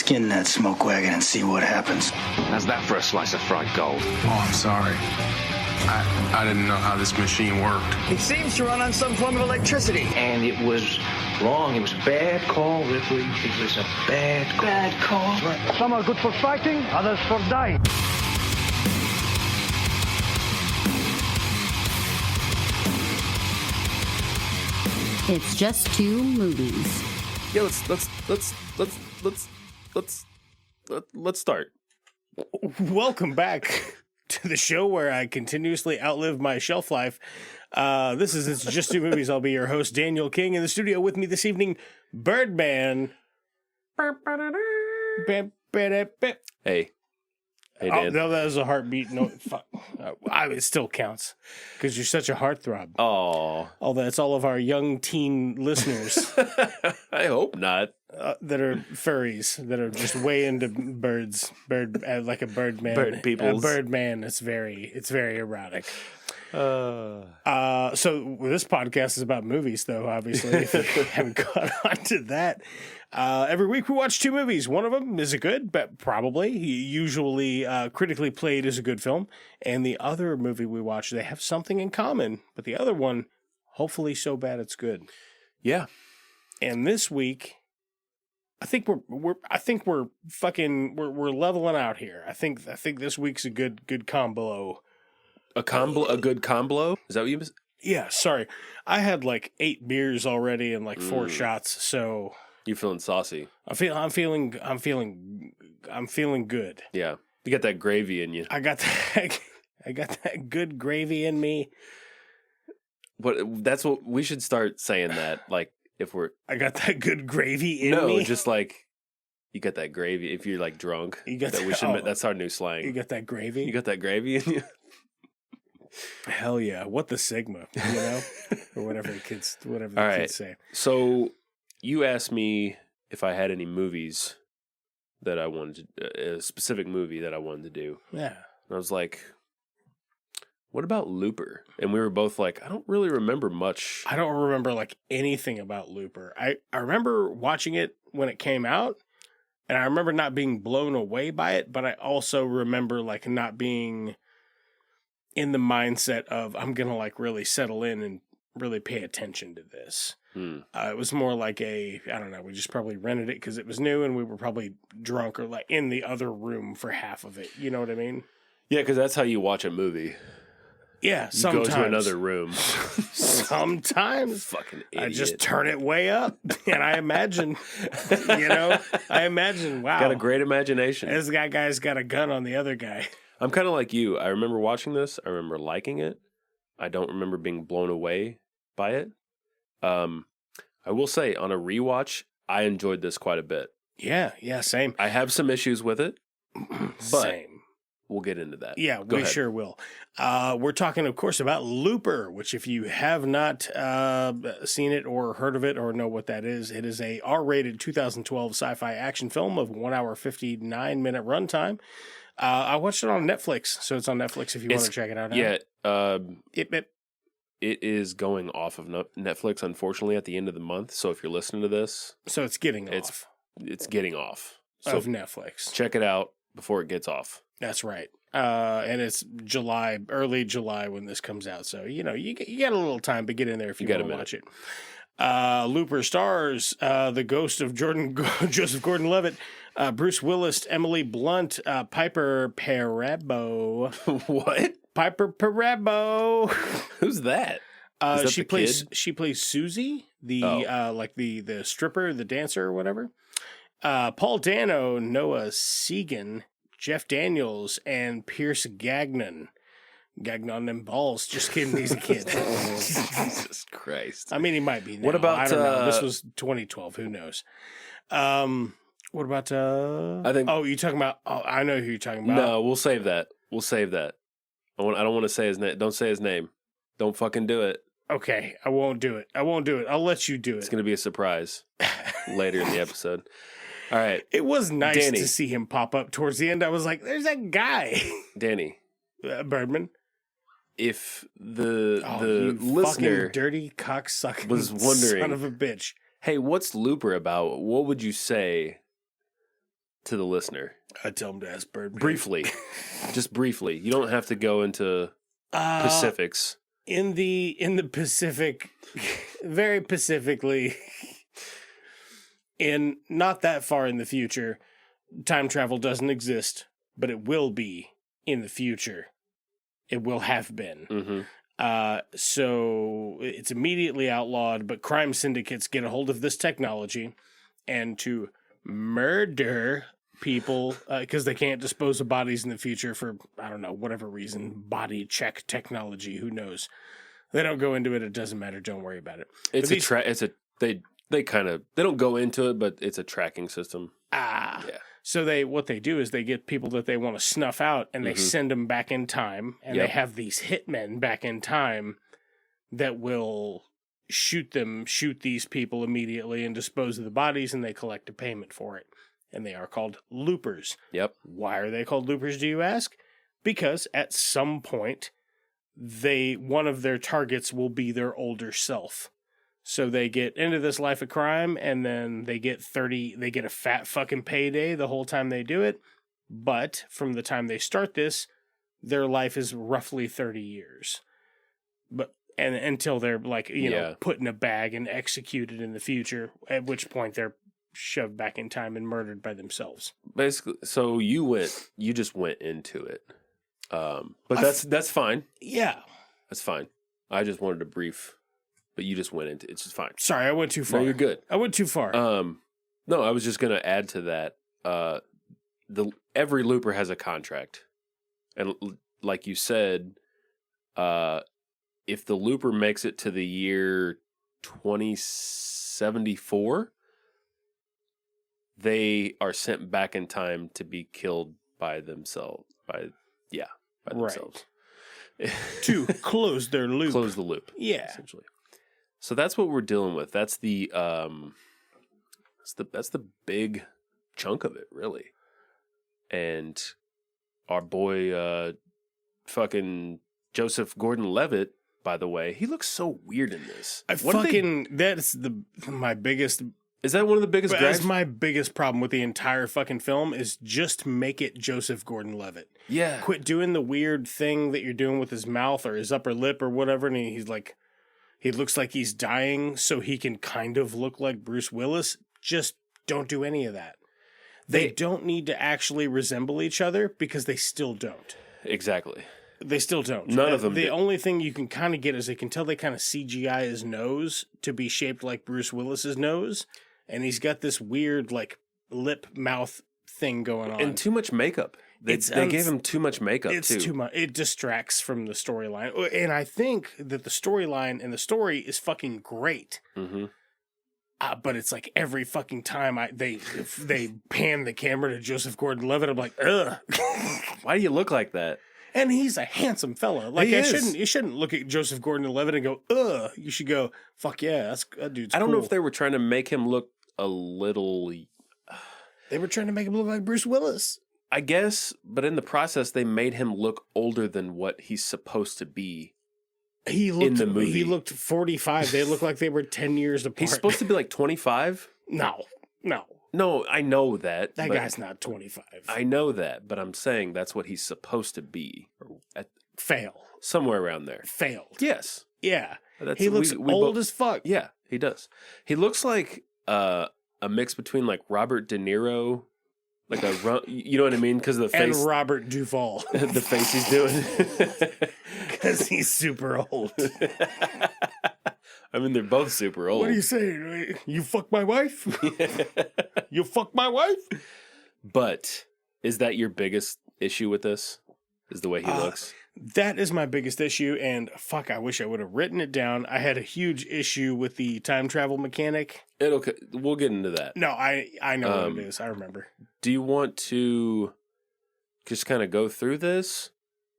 Skin that smoke wagon and see what happens. How's that for a slice of fried gold? Oh, I'm sorry. I didn't know how this machine worked. It seems to run on some form of electricity. And it was wrong. It was a bad call, Ripley. It was a bad call. Bad call. Some are good for fighting, others for dying. It's just two movies. Yeah, let's start. Welcome back to the show where I continuously outlive my shelf life. This is It's Just Two Movies. I'll be your host, Daniel King. In the studio with me this evening, Birdman. Hey. Hey, Oh, Dan. no, that was a heartbeat. No, fuck. It still counts because you're such a heartthrob. Oh, Although it's all of our young teen listeners I hope not. that are furries that are just way into birds, like a birdman, Bird peoples. A birdman. It's very erotic. So this podcast is about movies, though. Obviously, if you haven't caught on to that. Every week we watch two movies. One of them is a good, but probably usually critically played as a good film, and the other movie we watch, they have something in common, but the other one, hopefully, so bad it's good. Yeah. And this week, I think we're leveling out here. I think this week's a good combo. A good combo? Is that what you mean? Yeah, sorry. I had like 8 beers already and like 4 shots, so You're feeling saucy. I'm feeling good. Yeah. You got that gravy in you. I got that good gravy in me. That's what we should start saying that. Like if we're I got that good gravy in me. No, just like you got that gravy. If you're like drunk, You got that we should. That's our new slang. You got that gravy? You got that gravy in you. Hell yeah! What the Sigma, you know, or whatever the kids say. So you asked me if I had any movies that I wanted to, a specific movie that I wanted to do. Yeah, and I was like, "What about Looper?" And we were both like, "I don't really remember much." I don't remember like anything about Looper. I remember watching it when it came out, and I remember not being blown away by it. But I also remember like not being in the mindset of I'm gonna like really settle in and really pay attention to this. It was more like I don't know, we just probably rented it because it was new and we were probably drunk or like in the other room for half of it. You know what I mean? Yeah, because that's how you watch a movie. Yeah, You sometimes. go to another room. Sometimes. Fucking idiot. I just turn it way up and I imagine, wow. Got a great imagination. This guy's got a gun on the other guy. I'm kind of like you. I remember watching this. I remember liking it. I don't remember being blown away by it. I will say, on a rewatch, I enjoyed this quite a bit. Yeah, same. I have some issues with it, but Same. We'll get into that. Yeah, Go we ahead. sure will. We're talking, of course, about Looper, which if you have not seen it or heard of it or know what that is, it is a R-rated 2012 sci-fi action film of 1 hour, 59-minute runtime. I watched it on Netflix, so it's on Netflix if you want to check it out. Yeah, It is going off of Netflix, unfortunately, at the end of the month. So if you're listening to this, So it's getting off it's getting off. So of Netflix. check it out before it gets off. That's right. And it's early July when this comes out. So, you got a little time to get in there if you want to watch it. Looper stars the ghost of Joseph Gordon-Levitt, Bruce Willis, Emily Blunt, Piper Perabo. What? Piper Perabo. Who's that? Is that She the plays kid? She plays Susie, the stripper, the dancer, or whatever. Paul Dano, Noah Segan, Jeff Daniels, and Pierce Gagnon. Gagnon them balls. Just kidding, he's a kid. Jesus Christ. I mean, he might be now. What about, I don't know. This was 2012. Who knows? What about? I think. Oh, you talking about? Oh, I know who you're talking about. No, we'll save that. I don't want to say his name. Don't say his name. Don't fucking do it. Okay, I won't do it. I'll let you do it. It's going to be a surprise later in the episode. All right. It was nice Danny. to see him pop up towards the end. I was like, "There's that guy, Danny. Birdman." If the you listener fucking dirty cocksucking was wondering, son of a bitch. hey, what's Looper about? What would you say to the listener? I tell him to ask Birdman. Briefly. Just briefly. You don't have to go into specifics. In the Pacific, very specifically, in not that far in the future, time travel doesn't exist, but it will be in the future. It will have been. Mm-hmm. So it's immediately outlawed, but crime syndicates get a hold of this technology and to murder people because they can't dispose of bodies in the future for, I don't know, whatever reason, body check technology, who knows. They don't go into it. It doesn't matter. Don't worry about it. They don't go into it, but it's a tracking system. Yeah. So what they do is they get people that they want to snuff out and they send them back in time, and they have these hitmen back in time that will shoot these people immediately and dispose of the bodies, and they collect a payment for it. And they are called loopers. Yep. Why are they called loopers, do you ask? Because at some point, one of their targets will be their older self. So they get into this life of crime, and then they get a fat fucking payday the whole time they do it. But from the time they start this, their life is roughly 30 years. And until they're put in a bag and executed in the future, at which point they're shoved back in time and murdered by themselves. Basically, so you just went into it. But that's fine. Yeah. That's fine. I just wanted a brief. But you just went into it's just fine. Sorry, I went too far. No, you're good. I went too far. No, I was just going to add to that. Every looper has a contract, and like you said, if the looper makes it to the year 2074, they are sent back in time to be killed by themselves. By themselves. To close their loop. Close the loop. Yeah. Essentially. So that's what we're dealing with. That's the big chunk of it, really. And our boy, fucking Joseph Gordon-Levitt, by the way, he looks so weird in this. That's my biggest. Is that one of the biggest gripes? That's my biggest problem with the entire fucking film is just make it Joseph Gordon-Levitt. Yeah. Quit doing the weird thing that you're doing with his mouth or his upper lip or whatever, and he's like. He looks like he's dying, so he can kind of look like Bruce Willis. Just don't do any of that. They don't need to actually resemble each other because they still don't. Exactly. They still don't. None of them The do. only thing you can kind of get is they can tell they kind of CGI his nose to be shaped like Bruce Willis's nose, and he's got this weird like lip mouth thing going on. And too much makeup. They gave him too much makeup, it's too. Too much. It distracts from the storyline. And I think that the storyline and the story is fucking great. Mm-hmm. But it's like every fucking time they pan the camera to Joseph Gordon-Levitt, I'm like, ugh. Why do you look like that? And he's a handsome fella. Like you shouldn't look at Joseph Gordon-Levitt and go, ugh. You should go, fuck yeah, that dude's I don't cool. know if they were trying to make him look a little... They were trying to make him look like Bruce Willis. I guess, but in the process, they made him look older than what he's supposed to be in the movie. He looked 45. They looked like they were 10 years apart. He's supposed to be like 25? No. No, I know that. That guy's not 25. I know that, but I'm saying that's what he's supposed to be. Fail. Somewhere around there. Failed. Yes. Yeah. He looks old as fuck. Yeah, he does. He looks like a mix between like Robert De Niro... Like you know what I mean? Because of the face. And Robert Duvall. The face he's doing. Because he's super old. I mean, they're both super old. What are you saying? You fuck my wife? You fuck my wife? But is that your biggest issue with this? Is the way he looks? That is my biggest issue. And fuck, I wish I would have written it down. I had a huge issue with the time travel mechanic. We'll get into that. No, I know what it is. I remember. Do you want to just kind of go through this?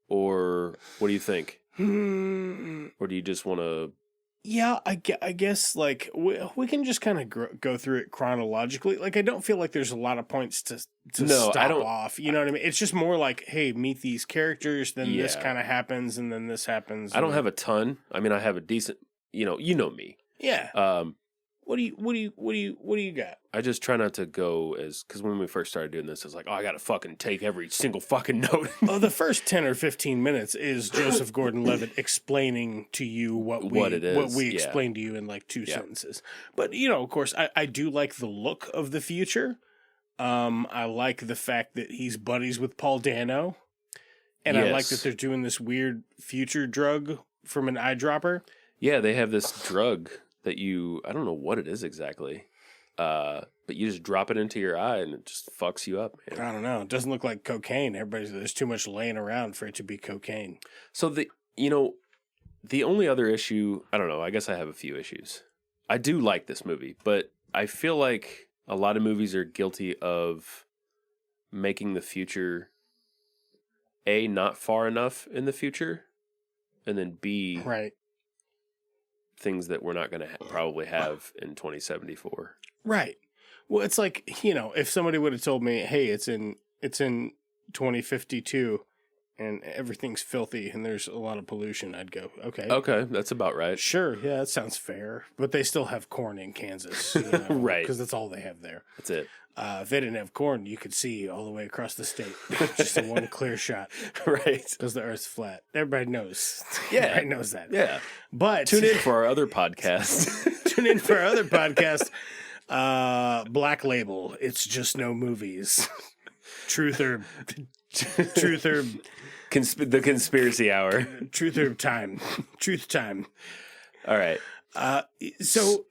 Or what do you think? Or do you just want to... Yeah, I guess, like, we can just kind of go through it chronologically. Like, I don't feel like there's a lot of points to stop off. You know what I mean? It's just more like, hey, meet these characters, then this kind of happens, and then this happens. I don't have a ton. I mean, I have a decent... You know me. Yeah. What do you got? I just try not to go because when we first started doing this, I was like, oh, I got to fucking take every single fucking note. Oh, the first 10 or 15 minutes is Joseph Gordon-Levitt explaining to you what it is. what we explained to you in like 2 sentences. But, of course, I do like the look of the future. I like the fact that he's buddies with Paul Dano. And I like that they're doing this weird future drug from an eyedropper. Yeah, they have this drug that I don't know what it is exactly, but you just drop it into your eye and it just fucks you up, man. I don't know. It doesn't look like cocaine. There's too much laying around for it to be cocaine. So the only other issue, I don't know, I guess I have a few issues. I do like this movie, but I feel like a lot of movies are guilty of making the future A, not far enough in the future, and then B, right, things that we're not going to probably have in 2074. Right. Well, it's like, if somebody would have told me, hey, it's in 2052 and everything's filthy and there's a lot of pollution, I'd go, okay. Okay, that's about right. Sure, yeah, that sounds fair. But they still have corn in Kansas. Right. Because that's all they have there. That's it. If they didn't have corn, you could see all the way across the state. Just a one clear shot. Right. Because the Earth's flat. Everybody knows. Yeah. Everybody knows that. Yeah. But tune in for our other podcast. Tune in for our other podcast. Black Label. It's just no movies. Truth or the conspiracy hour. Truth time. All right. So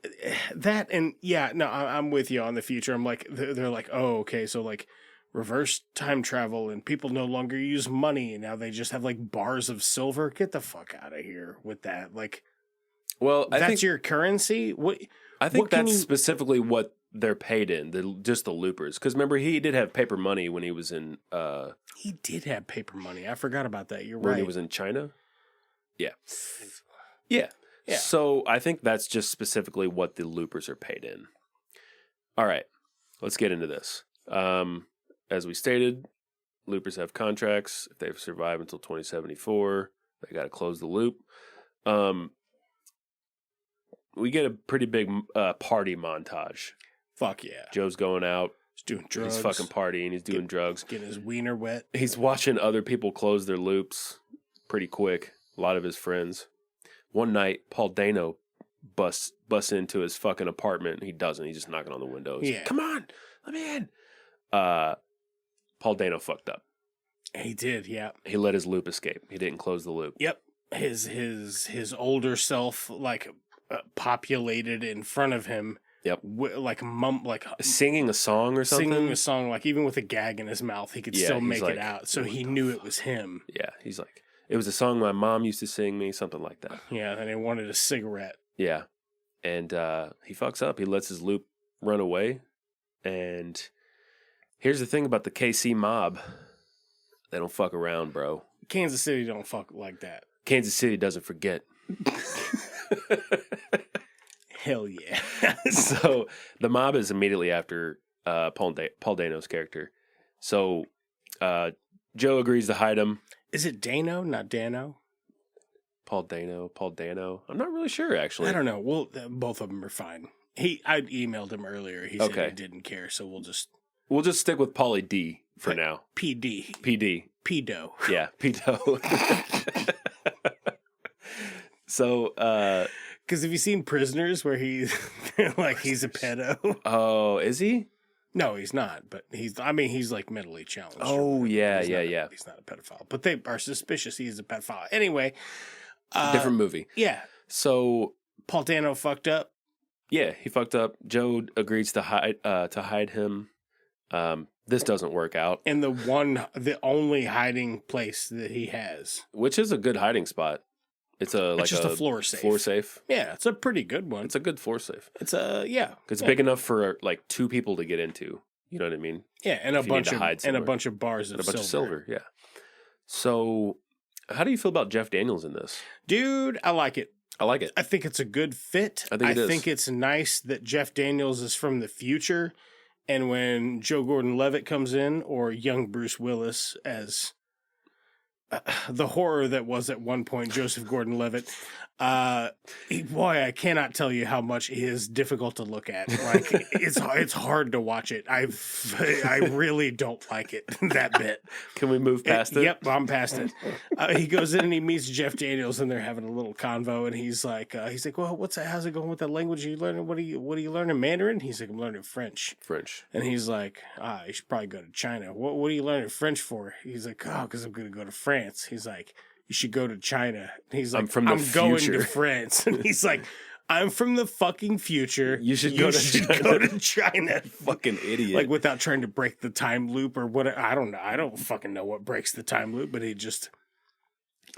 that and I'm with you on the future. I'm like, they're like, oh, okay. So like reverse time travel and people no longer use money. And now they just have like bars of silver. Get the fuck out of here with that. Like, well, I that's think your currency. What? I think what can that's you... specifically what they're paid in. Just the loopers. Because remember, he did have paper money when he was in. He did have paper money. I forgot about that. You're when right. When he was in China. Yeah. Yeah. Yeah. So I think that's just specifically what the loopers are paid in. All right, let's get into this. As we stated, loopers have contracts. If they survive until 2074, they got to close the loop. We get a pretty big party montage. Fuck yeah. Joe's going out. He's doing drugs. He's fucking partying. He's doing drugs. Getting his wiener wet. He's watching other people close their loops pretty quick. A lot of his friends. One night, Paul Dano busts into his fucking apartment. He doesn't. He's just knocking on the windows. Yeah. Come on, let me in. Paul Dano fucked up. He did, yeah. He let his loop escape. He didn't close the loop. Yep. His older self populated in front of him. Yep. Singing a song or something. Singing a song, like even with a gag in his mouth, he could still make it out. So he knew it was him. Yeah. He's like, it was a song my mom used to sing me, something like that. Yeah, and he wanted a cigarette. Yeah. And he fucks up. He lets his loop run away. And here's the thing about the KC mob. They don't fuck around, bro. Kansas City don't fuck like that. Kansas City doesn't forget. Hell yeah. So the mob is immediately after Paul Dano's character. So Joe agrees to hide him. Is it Dano, not Dano? Paul Dano. I'm not really sure, actually. I don't know. Well, both of them are fine. I emailed him earlier. He said he didn't care, so we'll just stick with Pauly D for now. PD. Pedo. Yeah, pedo. So, because have you seen Prisoners where he's a pedo? Oh, is he? No, he's not. But he's like mentally challenged. Oh, yeah. He's not a pedophile, but they are suspicious he's a pedophile. Anyway, different movie. Yeah. So Paul Dano fucked up. Yeah, he fucked up. Joe agrees to hide him. This doesn't work out. And the only hiding place that he has, which is a good hiding spot. It's just a floor safe. Floor safe. Yeah, it's a pretty good one. It's a good floor safe. It's it's big enough for like two people to get into. You know what I mean? Yeah, and a bunch of bars of silver. Yeah. So, how do you feel about Jeff Daniels in this? Dude, I like it. I think it's a good fit. I think it's nice that Jeff Daniels is from the future, and when Joe Gordon-Levitt comes in, or young Bruce Willis as the horror that was at one point Joseph Gordon-Levitt, Boy, I cannot tell you how much he is difficult to look at. Like it's hard to watch it. I really don't like it that bit. Can we move past it? Yep, I'm past it. He goes in and he meets Jeff Daniels, and they're having a little convo. And he's like, well, how's it going with that language you learning? What are you learning, Mandarin? He's like, I'm learning French. And he's like, you should probably go to China. What are you learning French for? He's like, because I'm going to go to France. He's like, you should go to China. He's like, I'm going to France. And he's like, I'm from the fucking future. You should go to China. Fucking idiot. Like without trying to break the time loop or what. I don't know. I don't fucking know what breaks the time loop, but he just...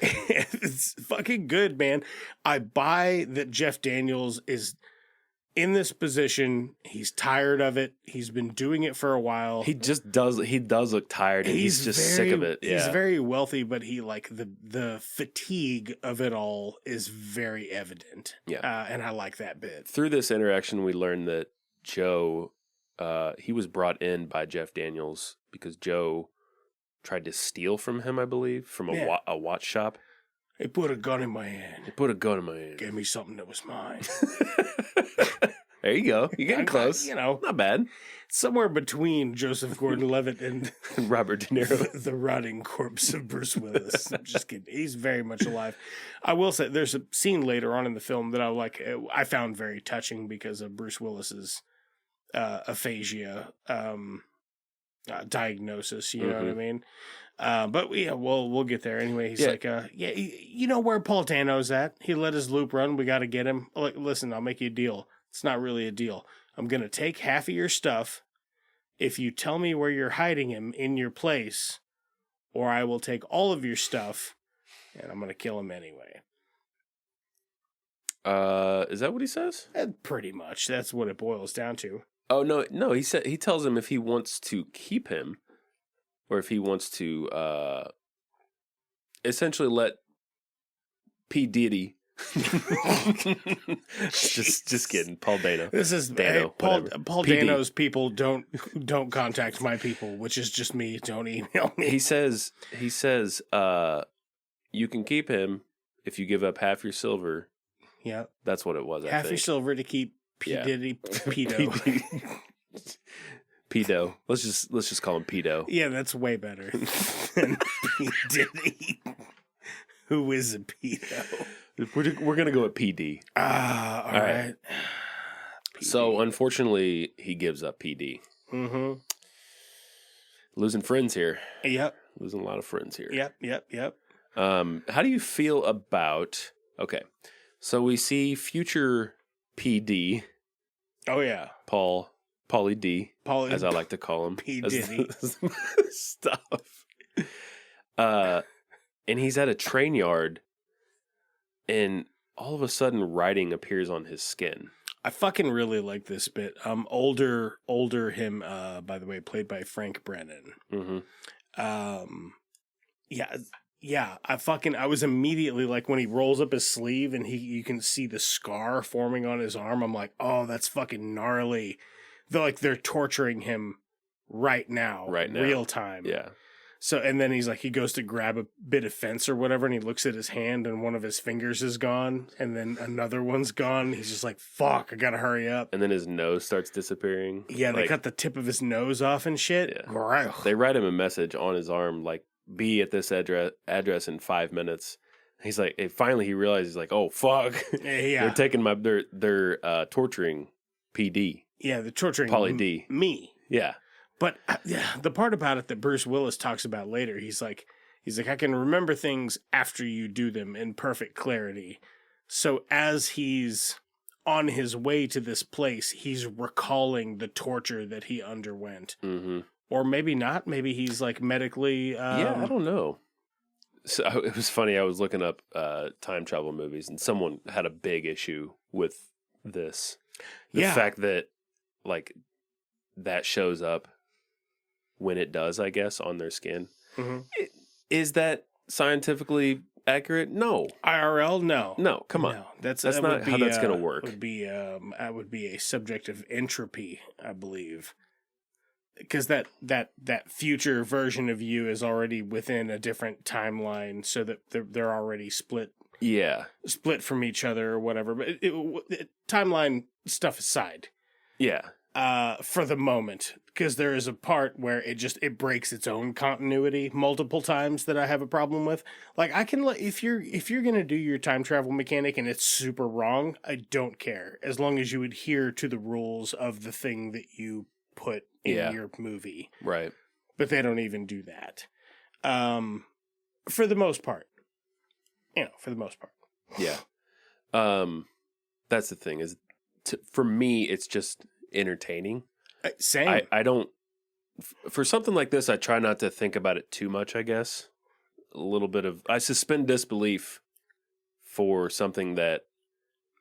it's fucking good, man. I buy that Jeff Daniels is in this position. He's tired of it. He's been doing it for a while. He does look tired, and he's just sick of it. Yeah. He's very wealthy, but he like the fatigue of it all is very evident. Yeah. And I like that bit. Through this interaction, we learned that Joe, he was brought in by Jeff Daniels because Joe tried to steal from him, I believe, from a watch shop. He put a gun in my hand. Gave me something that was mine. There you go. You're getting close. Not bad. Somewhere between Joseph Gordon-Levitt and Robert De Niro. the rotting corpse of Bruce Willis. I'm just kidding. He's very much alive. I will say there's a scene later on in the film that I found very touching because of Bruce Willis's aphasia diagnosis. You know what I mean? But yeah, we'll get there anyway. He's like, you know where Paul Dano's at? He let his loop run. We got to get him. Like, listen, I'll make you a deal. It's not really a deal. I'm going to take half of your stuff if you tell me where you're hiding him in your place, or I will take all of your stuff and I'm going to kill him anyway. Is that what he says? Pretty much. That's what it boils down to. Oh, no. He tells him if he wants to keep him, or if he wants to essentially let P. Diddy. just kidding. Paul Dano. This is Dano, Paul Dano's people don't contact my people, which is just me. Don't email me. He says you can keep him if you give up half your silver. Yeah. That's what it was, I half think. Your silver to keep P. Diddy pedo. Pedo. Let's just call him pedo. Yeah, that's way better than P. Diddy. Who is a pedo? We're gonna go with PD. All right. So unfortunately, he gives up PD. Mm-hmm. Losing friends here. Yep. Losing a lot of friends here. Yep. How do you feel about? Okay, so we see future PD. Oh yeah, Paulie D, as I like to call him. P. Diddy. Stuff. And he's at a train yard, and all of a sudden writing appears on his skin. I fucking really like this bit. Older him, by the way, played by Frank Brennan. Mm-hmm. Yeah. I was immediately like, when he rolls up his sleeve and you can see the scar forming on his arm. I'm like, oh, that's fucking gnarly. They're torturing him right now, real time. Yeah. So, and then he's like, he goes to grab a bit of fence or whatever, and he looks at his hand, and one of his fingers is gone, and then another one's gone. He's just like, fuck, I gotta hurry up. And then his nose starts disappearing. Yeah, they cut the tip of his nose off and shit. Yeah. They write him a message on his arm, like, be at this address in 5 minutes. He's like, finally he realizes, like, oh, fuck. Yeah. They're taking they're torturing PD. Yeah, they're torturing Pauly D. Me. Yeah. But the part about it that Bruce Willis talks about later, he's like, I can remember things after you do them in perfect clarity. So as he's on his way to this place, he's recalling the torture that he underwent. Mm-hmm. Or maybe not. Maybe he's like medically. I don't know. So it was funny. I was looking up time travel movies, and someone had a big issue with this. The fact that like that shows up when it does, I guess, on their skin. Mm-hmm. Is that scientifically accurate? No. IRL? No. Come on. No. That's not how that's going to work. Would be a subject of entropy, I believe. Because that future version of you is already within a different timeline, so that they're already split Yeah. split from each other or whatever. But timeline stuff aside. Yeah. For the moment, because there is a part where it breaks its own continuity multiple times that I have a problem with. Like, I can if you're gonna do your time travel mechanic and it's super wrong, I don't care, as long as you adhere to the rules of the thing that you put in your movie. Right. But they don't even do that. For the most part. For the most part. Yeah. That's the thing is, for me, it's just entertaining. Same. I don't, for something like this, I try not to think about it too much, I guess. A little bit of, I suspend disbelief for something that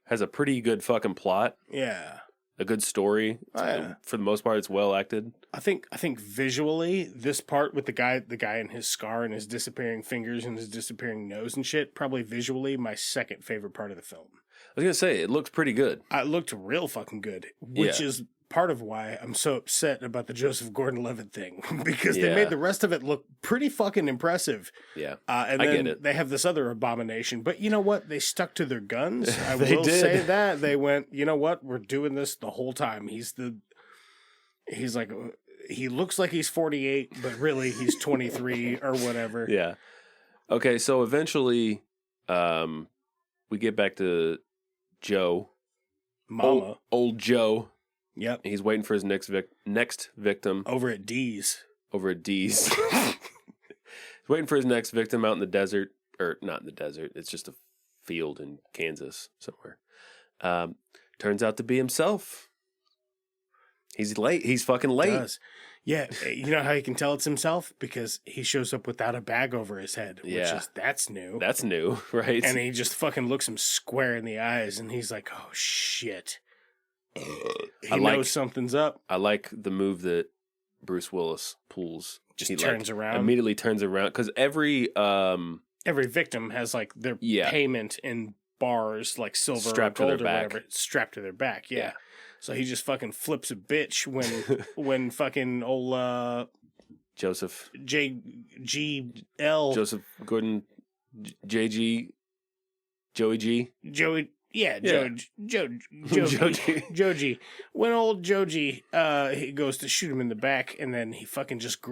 has a pretty good fucking plot. Yeah. A good story. For the most part, it's well acted. I think visually, this part with the guy and his scar and his disappearing fingers and his disappearing nose and shit, probably visually my second favorite part of the film. I was going to say, it looks pretty good. It looked real fucking good, which is part of why I'm so upset about the Joseph Gordon-Levitt thing, because they made the rest of it look pretty fucking impressive. Yeah, and then I get it. They have this other abomination, but you know what? They stuck to their guns. I will say that. They went, you know what? We're doing this the whole time. He looks like he's 48, but really he's 23 or whatever. Yeah. Okay, so eventually we get back to Joe. Mama. Old Joe. Yep. He's waiting for his next victim. Over at D's. He's waiting for his next victim out in the desert. Or not in the desert. It's just a field in Kansas somewhere. Turns out to be himself. He's late. He's fucking late. He does. Yeah. You know how you can tell it's himself? Because he shows up without a bag over his head. That's new. That's new, right? And he just fucking looks him square in the eyes and he's like, oh shit. He knows something's up. I like the move that Bruce Willis pulls. He turns around. Immediately turns around. Because every victim has like their payment in bars, like silver strapped or gold to their back. Whatever, strapped to their back. Yeah. So he just fucking flips a bitch when fucking old Joseph JGL Joseph Gordon JG Joey G. Joji. When old Joji, he goes to shoot him in the back, and then he fucking just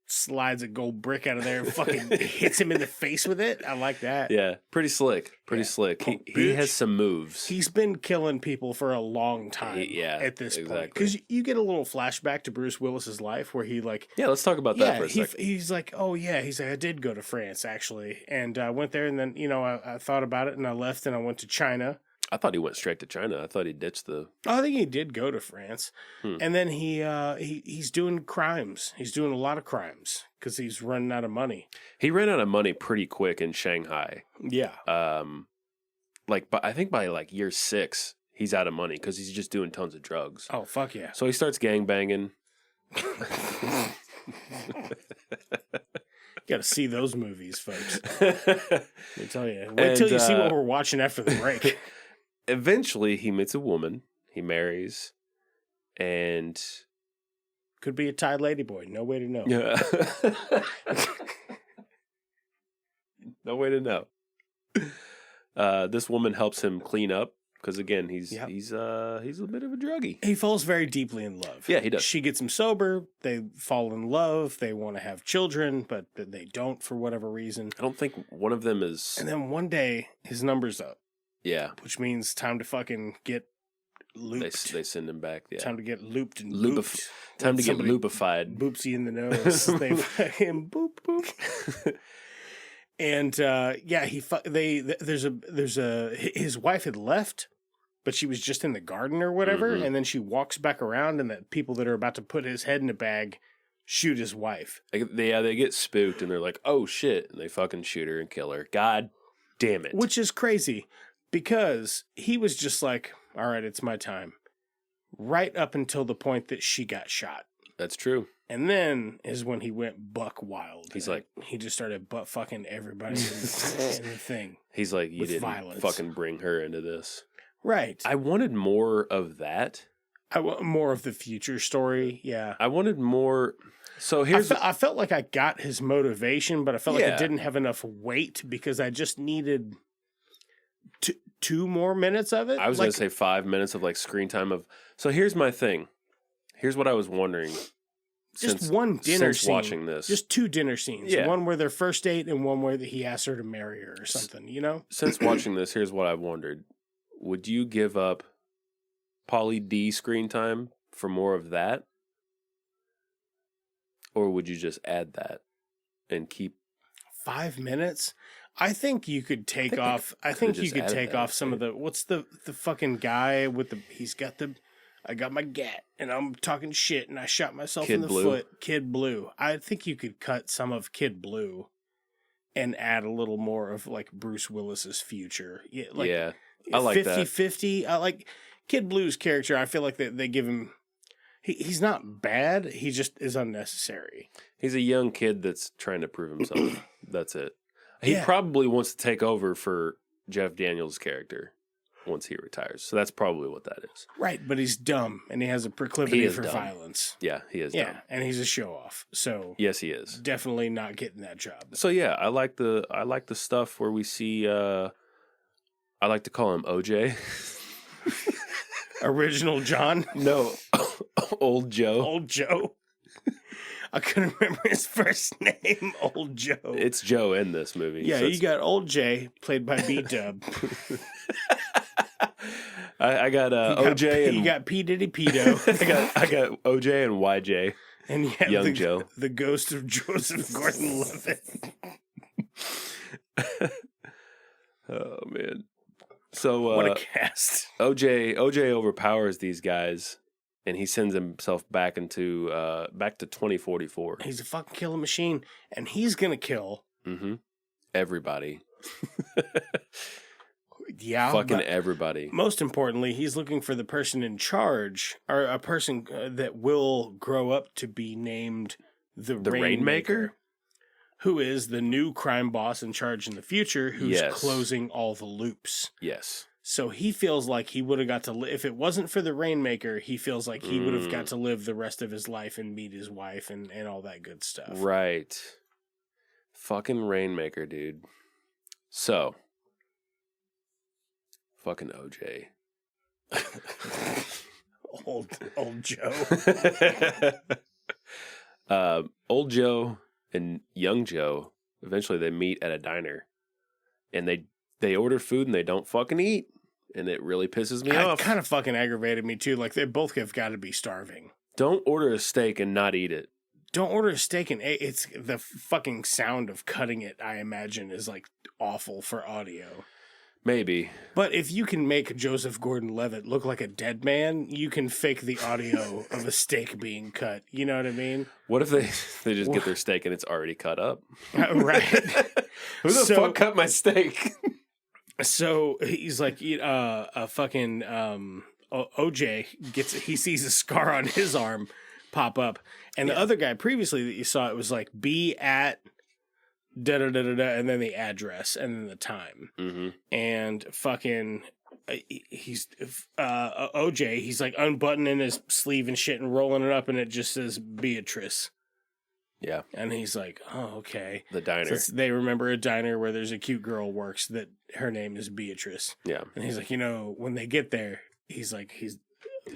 slides a gold brick out of there and fucking hits him in the face with it. I like that. Yeah, pretty slick. Slick. He has some moves. He's been killing people for a long time at this point. Because you get a little flashback to Bruce Willis's life where he like... Yeah, let's talk about that for a second. He's like, I did go to France, actually. And I went there and then, I thought about it and I left and I went to China. I thought he went straight to China. I thought he ditched the... I think he did go to France. And then he's doing crimes. He's doing a lot of crimes because he's running out of money. He ran out of money pretty quick in Shanghai. Yeah. I think by like year 6, he's out of money because he's just doing tons of drugs. Oh, fuck yeah. So he starts gangbanging. You got to see those movies, folks. Let me tell you. Wait till you see what we're watching after the break. Eventually, he meets a woman. He marries. And... Could be a Thai ladyboy. No way to know. Yeah. No way to know. This woman helps him clean up. Because again, he's a bit of a druggie. He falls very deeply in love. Yeah, he does. She gets him sober. They fall in love. They want to have children, but they don't for whatever reason. I don't think one of them is... And then one day, his number's up. Yeah. Which means time to fucking get looped. They send him back. Yeah. Time to get looped and looped. Time to get loopified. Boopsy in the nose. They fucking boop boop. And his wife had left, but she was just in the garden or whatever, and then she walks back around, and the people that are about to put his head in a bag shoot his wife. They get spooked, and they're like, "Oh shit!" and they fucking shoot her and kill her. God damn it! Which is crazy, because he was just like, "All right, it's my time," right up until the point that she got shot. That's true. And then is when he went buck wild. He's like... He just started butt fucking everybody in the thing. He's like, you didn't fucking bring her into this. Right. I wanted more of that. I want more of the future story, yeah. I wanted more... So here's... I felt like I got his motivation, but I felt like Yeah. it didn't have enough weight because I just needed 2 more minutes of it. I was going to say 5 minutes of like screen time of... So here's my thing. Here's what I was wondering. Just one dinner since scene. watching this. Just 2 dinner scenes. Yeah. One where they're first date and one where he asks her to marry her or something, you know? Since watching this, here's what I've wondered. Would you give up Pauly D screen time for more of that? Or would you just add that and keep... 5 minutes? I think you could take off. I think you could take off some of the... What's the fucking guy with the... He's got the... I got my gat, and I'm talking shit, and I shot myself in the foot. Kid Blue. I think you could cut some of Kid Blue and add a little more of, like, Bruce Willis's future. Yeah, I like 50-50. I like Kid Blue's character. I feel like they give him... He's not bad. He just is unnecessary. He's a young kid that's trying to prove himself. That's it. He probably wants to take over for Jeff Daniels' character once he retires. So that's probably what that is. Right, but he's dumb, and he has a proclivity for violence. Yeah, he is dumb. And he's a show-off. So yes, he is. Definitely not getting that job. So yeah, I like the stuff where we see I like to call him OJ. Original John? No, Old Joe. Old Joe. I couldn't remember his first name, Old Joe. It's Joe in this movie. Yeah, so you got Old J, played by B-Dub. I got OJ and... You got P. Diddy Pedo. I got OJ and YJ. And you have Young Joe. The ghost of Joseph Gordon-Levitt. Oh, man. So what a cast. OJ overpowers these guys, and he sends himself back to 2044. He's a fucking killing machine, and he's gonna kill everybody. Yeah, fucking everybody. Most importantly, he's looking for the person in charge, or a person that will grow up to be named the Rainmaker, who is the new crime boss in charge in the future, who's closing all the loops. Yes. So he feels like he would have got to if it wasn't for the Rainmaker, he feels like he would have got to live the rest of his life and meet his wife and all that good stuff. Right. Fucking Rainmaker, dude. So, fucking OJ. Old Joe. Old Joe and young Joe, eventually they meet at a diner, and they order food and they don't fucking eat, and it really pisses me off. It kind of fucking aggravated me too. Like, they both have got to be starving. Don't order a steak and not eat it. Don't order a steak and it's the fucking sound of cutting it, I imagine, is like awful for audio. Maybe. But if you can make Joseph Gordon-Levitt look like a dead man, you can fake the audio of a steak being cut. You know what I mean? What if they just get their steak and it's already cut up? Right. Who the fuck cut my steak? So he's like, a fucking OJ he sees a scar on his arm pop up. And the other guy previously that you saw, it was like, be at... da-da-da-da-da, and then the address, and then the time. Mm-hmm. And fucking, he's, OJ, he's like unbuttoning his sleeve and shit and rolling it up, and it just says Beatrice. Yeah. And he's like, oh, okay. The diner. So they remember a diner where there's a cute girl works that her name is Beatrice. Yeah. And he's like, when they get there, he's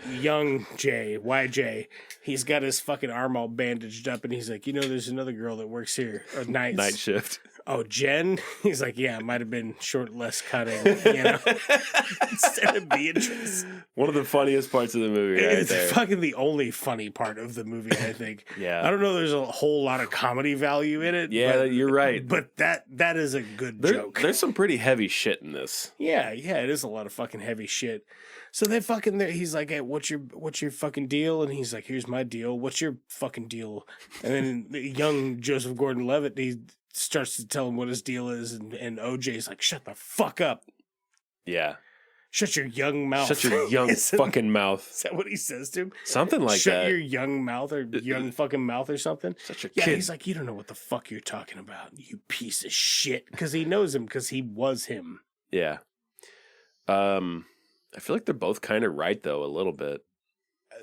young J, YJ, he's got his fucking arm all bandaged up, and he's like, there's another girl that works here night shift. Oh, Jen? He's like, yeah, it might have been less cutting, instead of Beatrice. One of the funniest parts of the movie right it's there. Fucking the only funny part of the movie, I think. Yeah. I don't know, there's a whole lot of comedy value in it. Yeah, you're right. But that is a good joke. There's some pretty heavy shit in this. Yeah, it is a lot of fucking heavy shit. So they fucking he's like, hey, what's your fucking deal? And he's like, here's my deal. What's your fucking deal? And then the young Joseph Gordon-Levitt, he starts to tell him what his deal is, and OJ's like, shut the fuck up. Yeah. Shut your young mouth. Shut your young fucking mouth. Is that what he says to him? Something like Shut that. Shut your young mouth or young fucking mouth or something. Such a kid. Yeah, he's like, you don't know what the fuck you're talking about, you piece of shit. Because he knows him, because he was him. Yeah. I feel like they're both kind of right, though, a little bit.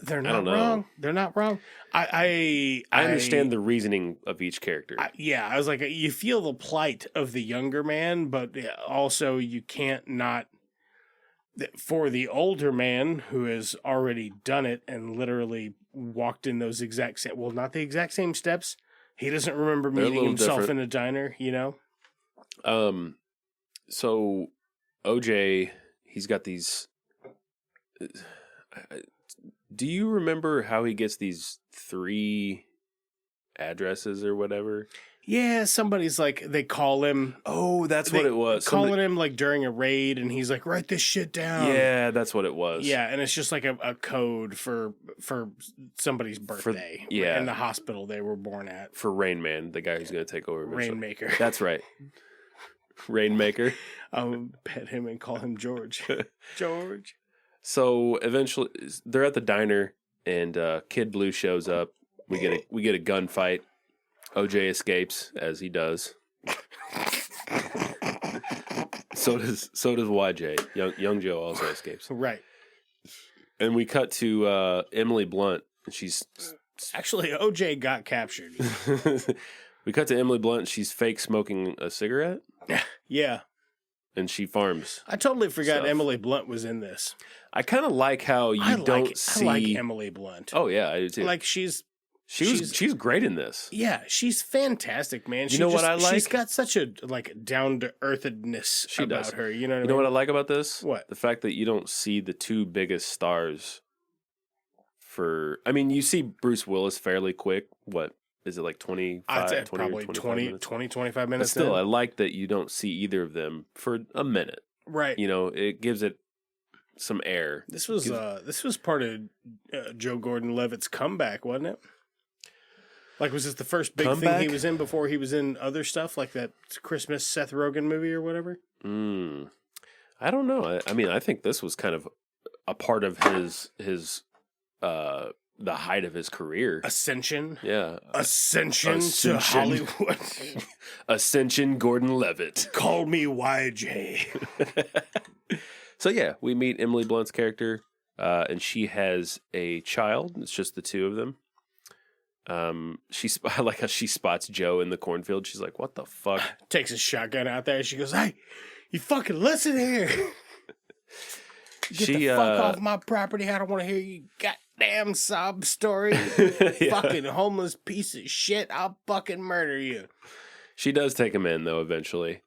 They're I not don't know. wrong. They're not wrong. I understand the reasoning of each character. I was like, you feel the plight of the younger man, but also you can't not. For the older man who has already done it and literally walked in those exact same, well, not the exact same steps. He doesn't remember meeting himself different. in a diner, you know? So OJ, he's got these. Do you remember how he gets these 3 addresses or whatever? Yeah, somebody's like, they call him. Oh, that's what it was. Calling him like during a raid, and he's like, write this shit down. Yeah, that's what it was. Yeah, and it's just like a code for somebody's birthday. Yeah. In the hospital they were born at. For Rain Man, the guy who's going to take over. eventually. Rainmaker. That's right. Rainmaker. I'll pet him and call him George. George. So eventually, they're at the diner, and Kid Blue shows up. We get a gunfight. OJ escapes, as he does. So does YJ. Young Joe also escapes. Right. And we cut to Emily Blunt. And she's actually OJ got captured. We cut to Emily Blunt. And she's fake smoking a cigarette. Yeah. And she farms. I totally forgot stuff. Emily Blunt was in this. I kind of like how see. I like Emily Blunt. Oh yeah, I do too. Like she's great in this. Yeah, she's fantastic, man. You know what I like? She's got such a down to earthedness about her. You know what I mean? You know what I like about this? What? The fact that you don't see the 2 biggest stars. You see Bruce Willis fairly quick. What is it, like 25, 25 minutes? But still, I like that you don't see either of them for a minute. Right. You know, it gives it some air. This was part of Joe Gordon-Levitt's comeback, wasn't it? Like, was this the first big thing he was in before he was in other stuff, like that Christmas Seth Rogen movie or whatever? I don't know. I think this was kind of a part of his the height of his career. Ascension? Yeah. Ascension to Hollywood. Ascension Gordon-Levitt. Call me YJ. So yeah, we meet Emily Blunt's character, and she has a child. It's just the 2 of them. I like how she spots Joe in the cornfield. She's like, "What the fuck?" Takes a shotgun out there. She goes, "Hey, you fucking listen here. Get the fuck off my property. I don't want to hear you goddamn sob story. Yeah. Fucking homeless piece of shit. I'll fucking murder you." She does take him in though eventually.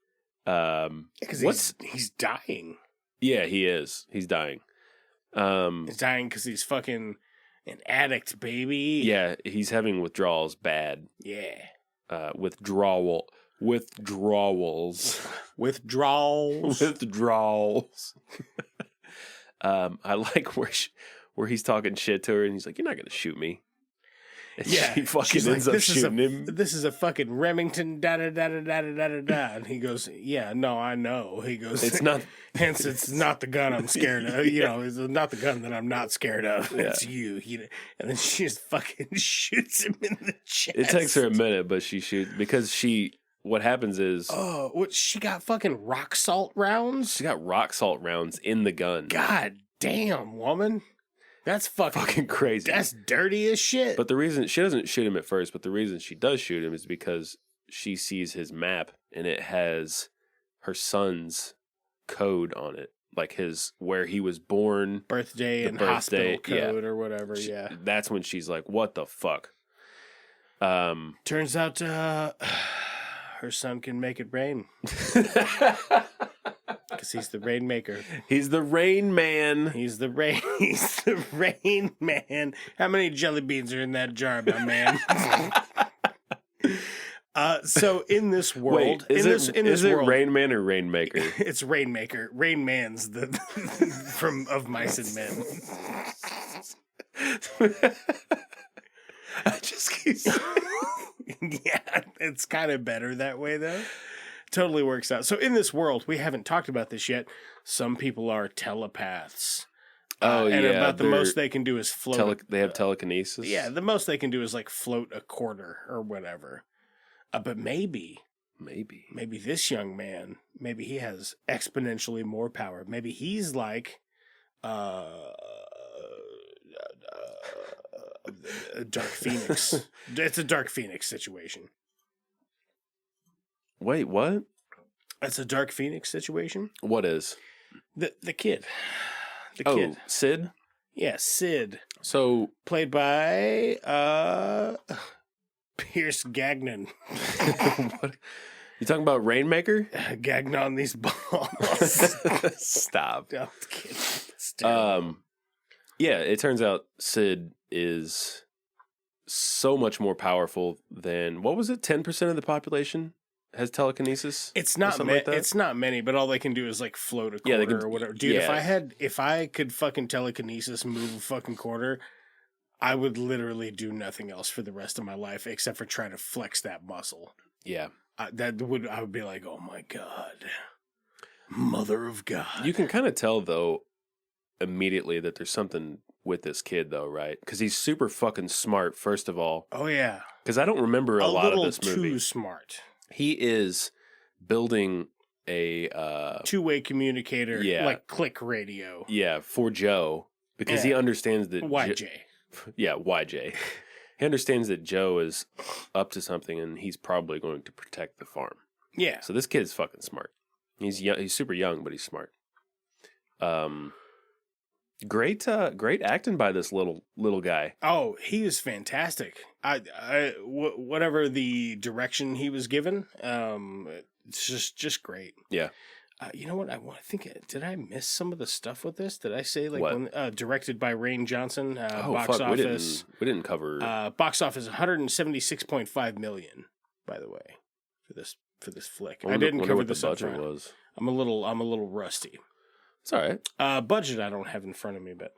Because he's dying. Yeah, he is. He's dying. He's dying because he's fucking an addict, baby. Yeah, he's having withdrawals bad. Yeah. Withdrawals. I like where he's talking shit to her, and he's like, "You're not gonna shoot me." And yeah, she fucking ends up shooting him. This is a fucking Remington da da da da da da da da. And he goes, "Yeah, no, I know." He goes, "It's not. Hence, it's not the gun I'm scared of. You know, it's not the gun that I'm not scared of. Yeah. It's you." And then she just fucking shoots him in the chest. It takes her a minute, but she shoots because she. What happens is, she got fucking rock salt rounds. She got rock salt rounds in the gun. God damn, woman. That's fucking crazy. That's dirty as shit. But the reason she doesn't shoot him at first, but the reason she does shoot him is because she sees his map and it has her son's code on it, like where he was born, birthday and hospital code or whatever. Yeah, that's when she's like, "What the fuck?" Turns out her son can make it rain. Because he's the rainmaker. He's the rain man. He's the rain man. How many jelly beans are in that jar, my man? So in this world, is it Rain Man or Rainmaker? It's Rainmaker. Rain Man's the from Of Mice and Men. I just keep. Yeah, it's kind of better that way though. Totally works out. So in this world, we haven't talked about this yet. Some people are telepaths. And about the most they can do is float. They have telekinesis. Yeah, the most they can do is like float a quarter or whatever. But maybe this young man, maybe he has exponentially more power. Maybe he's like a Dark Phoenix. It's a Dark Phoenix situation. Wait, what? That's a Dark Phoenix situation. What is? The kid. The Oh, kid. Sid? Yeah, Sid. So Played by Pierce Gagnon. what? You talking about Rainmaker? Gagnon these balls. Stop. I'm kidding. It's terrible. Yeah, it turns out Sid is so much more powerful than, what was it? 10% of the population has telekinesis? It's not something like that? it's not many, but all they can do is like float a quarter Yeah, they can- or whatever. Dude, yeah. if I could fucking telekinesis move a fucking quarter, I would literally do nothing else for the rest of my life except for try to flex that muscle. Yeah. I would be like, oh my God. Mother of God. You can kind of tell, though, immediately that there's something with this kid, though, right? Because he's super fucking smart, first of all. Oh yeah. Because I don't remember a lot of little this movie. too smart. He is building a Two-way communicator, Yeah. like click radio. for Joe, because he Yeah. understands that YJ. YJ. He understands that Joe is up to something, and he's probably going to protect the farm. Yeah. So this kid's fucking smart. He's young, he's super young, but he's smart. Great acting by this little guy. Oh, he is fantastic. Whatever the direction he was given, it's just great. Yeah. You know what? I think did I miss some of the stuff with this? Did I say like What? when, directed by Rain Johnson? Box fuck, office. we didn't cover. Box office 176.5 million. By the way, for this flick, I didn't wonder cover what this the up budget front. was. I'm a little rusty. It's all right. Budget I don't have in front of me, but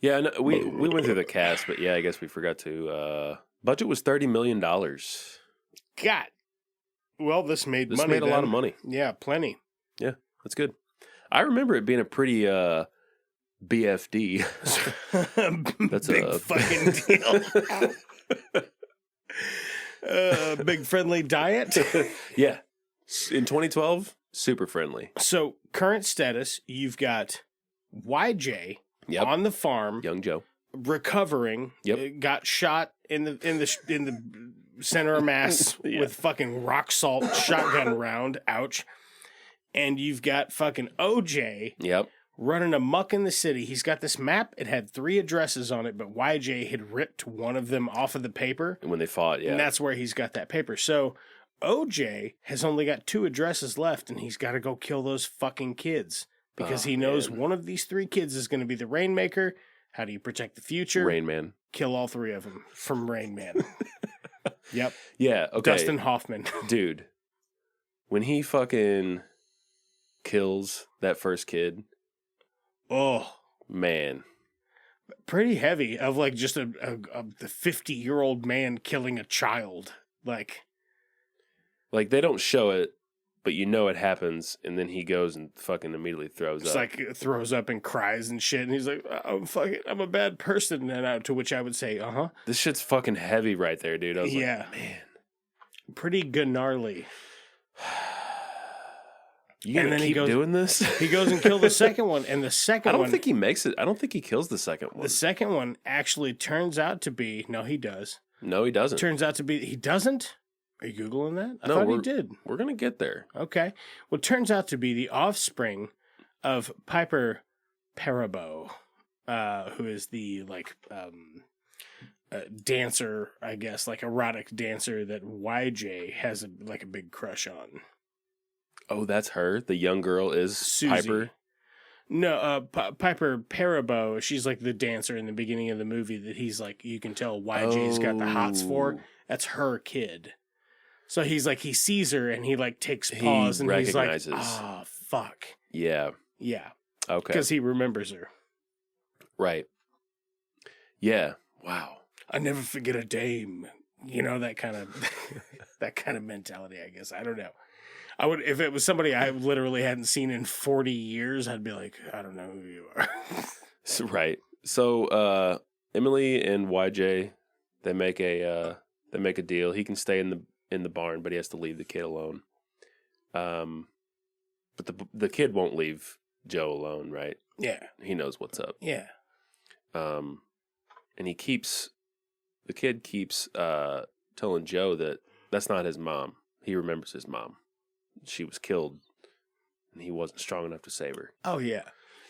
Yeah, no, we went through the cast, but yeah, I guess we forgot to. Budget was $30 million. God. Well, this made This money. made a lot then. of money. Yeah, plenty. Yeah, that's good. I remember it being a pretty BFD. That's big a fucking deal. Big friendly diet. Yeah. In 2012, super friendly. So current status, you've got YJ Yep. on the farm, Young Joe. recovering. Yep. Got shot in the center of mass Yeah. with fucking rock salt shotgun round. Ouch. And you've got fucking OJ Yep. running amok in the city. He's got this map. It had 3 addresses on it, but YJ had ripped one of them off of the paper. And when they fought, yeah. And that's where he's got that paper. So OJ has only got 2 addresses left, and he's got to go kill those fucking kids because he knows one of these 3 kids is going to be the Rainmaker. How do you protect the future? Rain Man. Kill all 3 of them from Rain Man. Yep. Yeah, okay. Dustin Hoffman. Dude, when he fucking kills that first kid, Oh, man. pretty heavy of like just the 50-year-old man killing a child. Like Like, they don't show it, but you know it happens, and then he goes and fucking immediately throws Just up. like throws up and cries and shit, and he's like, I'm a bad person." And to which I would say, This shit's fucking heavy right there, dude. I was yeah, like, man. pretty gnarly. You gonna And then he keep goes- doing this? He goes and kills the second one, and the second I don't one, think he makes it. I don't think he kills the second one. the second one actually turns out to be no, he does. No, he doesn't. Turns out to be he doesn't. Are you googling that? I No, thought he we're- did. We're gonna get there. Okay. Well, it turns out to be the offspring of Piper Perabo, who is the dancer, I guess, like erotic dancer that YJ has a big crush on. Oh, that's her. The young girl is Susie. Piper. No, Piper Perabo. She's like the dancer in the beginning of the movie that he's like, you can tell YJ's got the hots for. Oh. That's her kid. So he's like, he sees her and he like takes He pause and he's like, recognizes. oh, fuck. Yeah. Yeah. Okay. Because he remembers her. Right. Yeah. Wow. I never forget a dame. You know, that kind of that kind of mentality, I guess. I don't know. I would, if it was somebody I literally hadn't seen in 40 years, I'd be like, I don't know who you are. Right. So Emily and YJ, they make a deal. He can stay in the barn, but he has to leave the kid alone. But the kid won't leave Joe alone, right? Yeah. He knows what's up. Yeah. and the kid keeps telling Joe that that's not his mom. He remembers his mom. She was killed, and he wasn't strong enough to save her. Oh, yeah.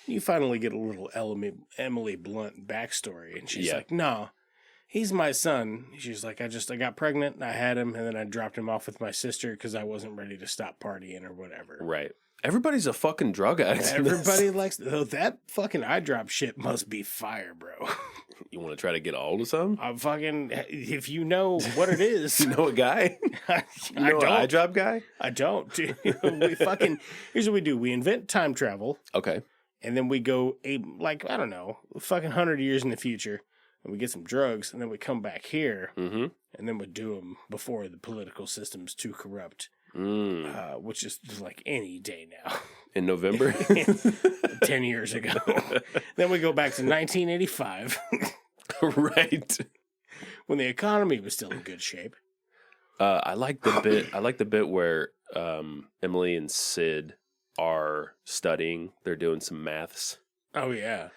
You finally get a little Emily Blunt backstory, and she's like, no, he's my son. She's like, I got pregnant, and I had him, and then I dropped him off with my sister because I wasn't ready to stop partying or whatever. Right. Everybody's a fucking drug addict. Everybody likes... Oh, that fucking eye drop shit must be fire, bro. You want to try to get a hold of some? I'm fucking... If you know what it is... You know a guy? You know an eye drop guy? I don't. We fucking... Here's what we do. We invent time travel. Okay. And then we go, I don't know, fucking 100 years in the future, and we get some drugs, and then we come back here, and then we do them before the political system's too corrupt, which is like any day now. In November? 10 years ago. Then we go back to 1985. Right. When the economy was still in good shape. I like the bit where Emily and Sid are studying. They're doing some maths. Oh, yeah.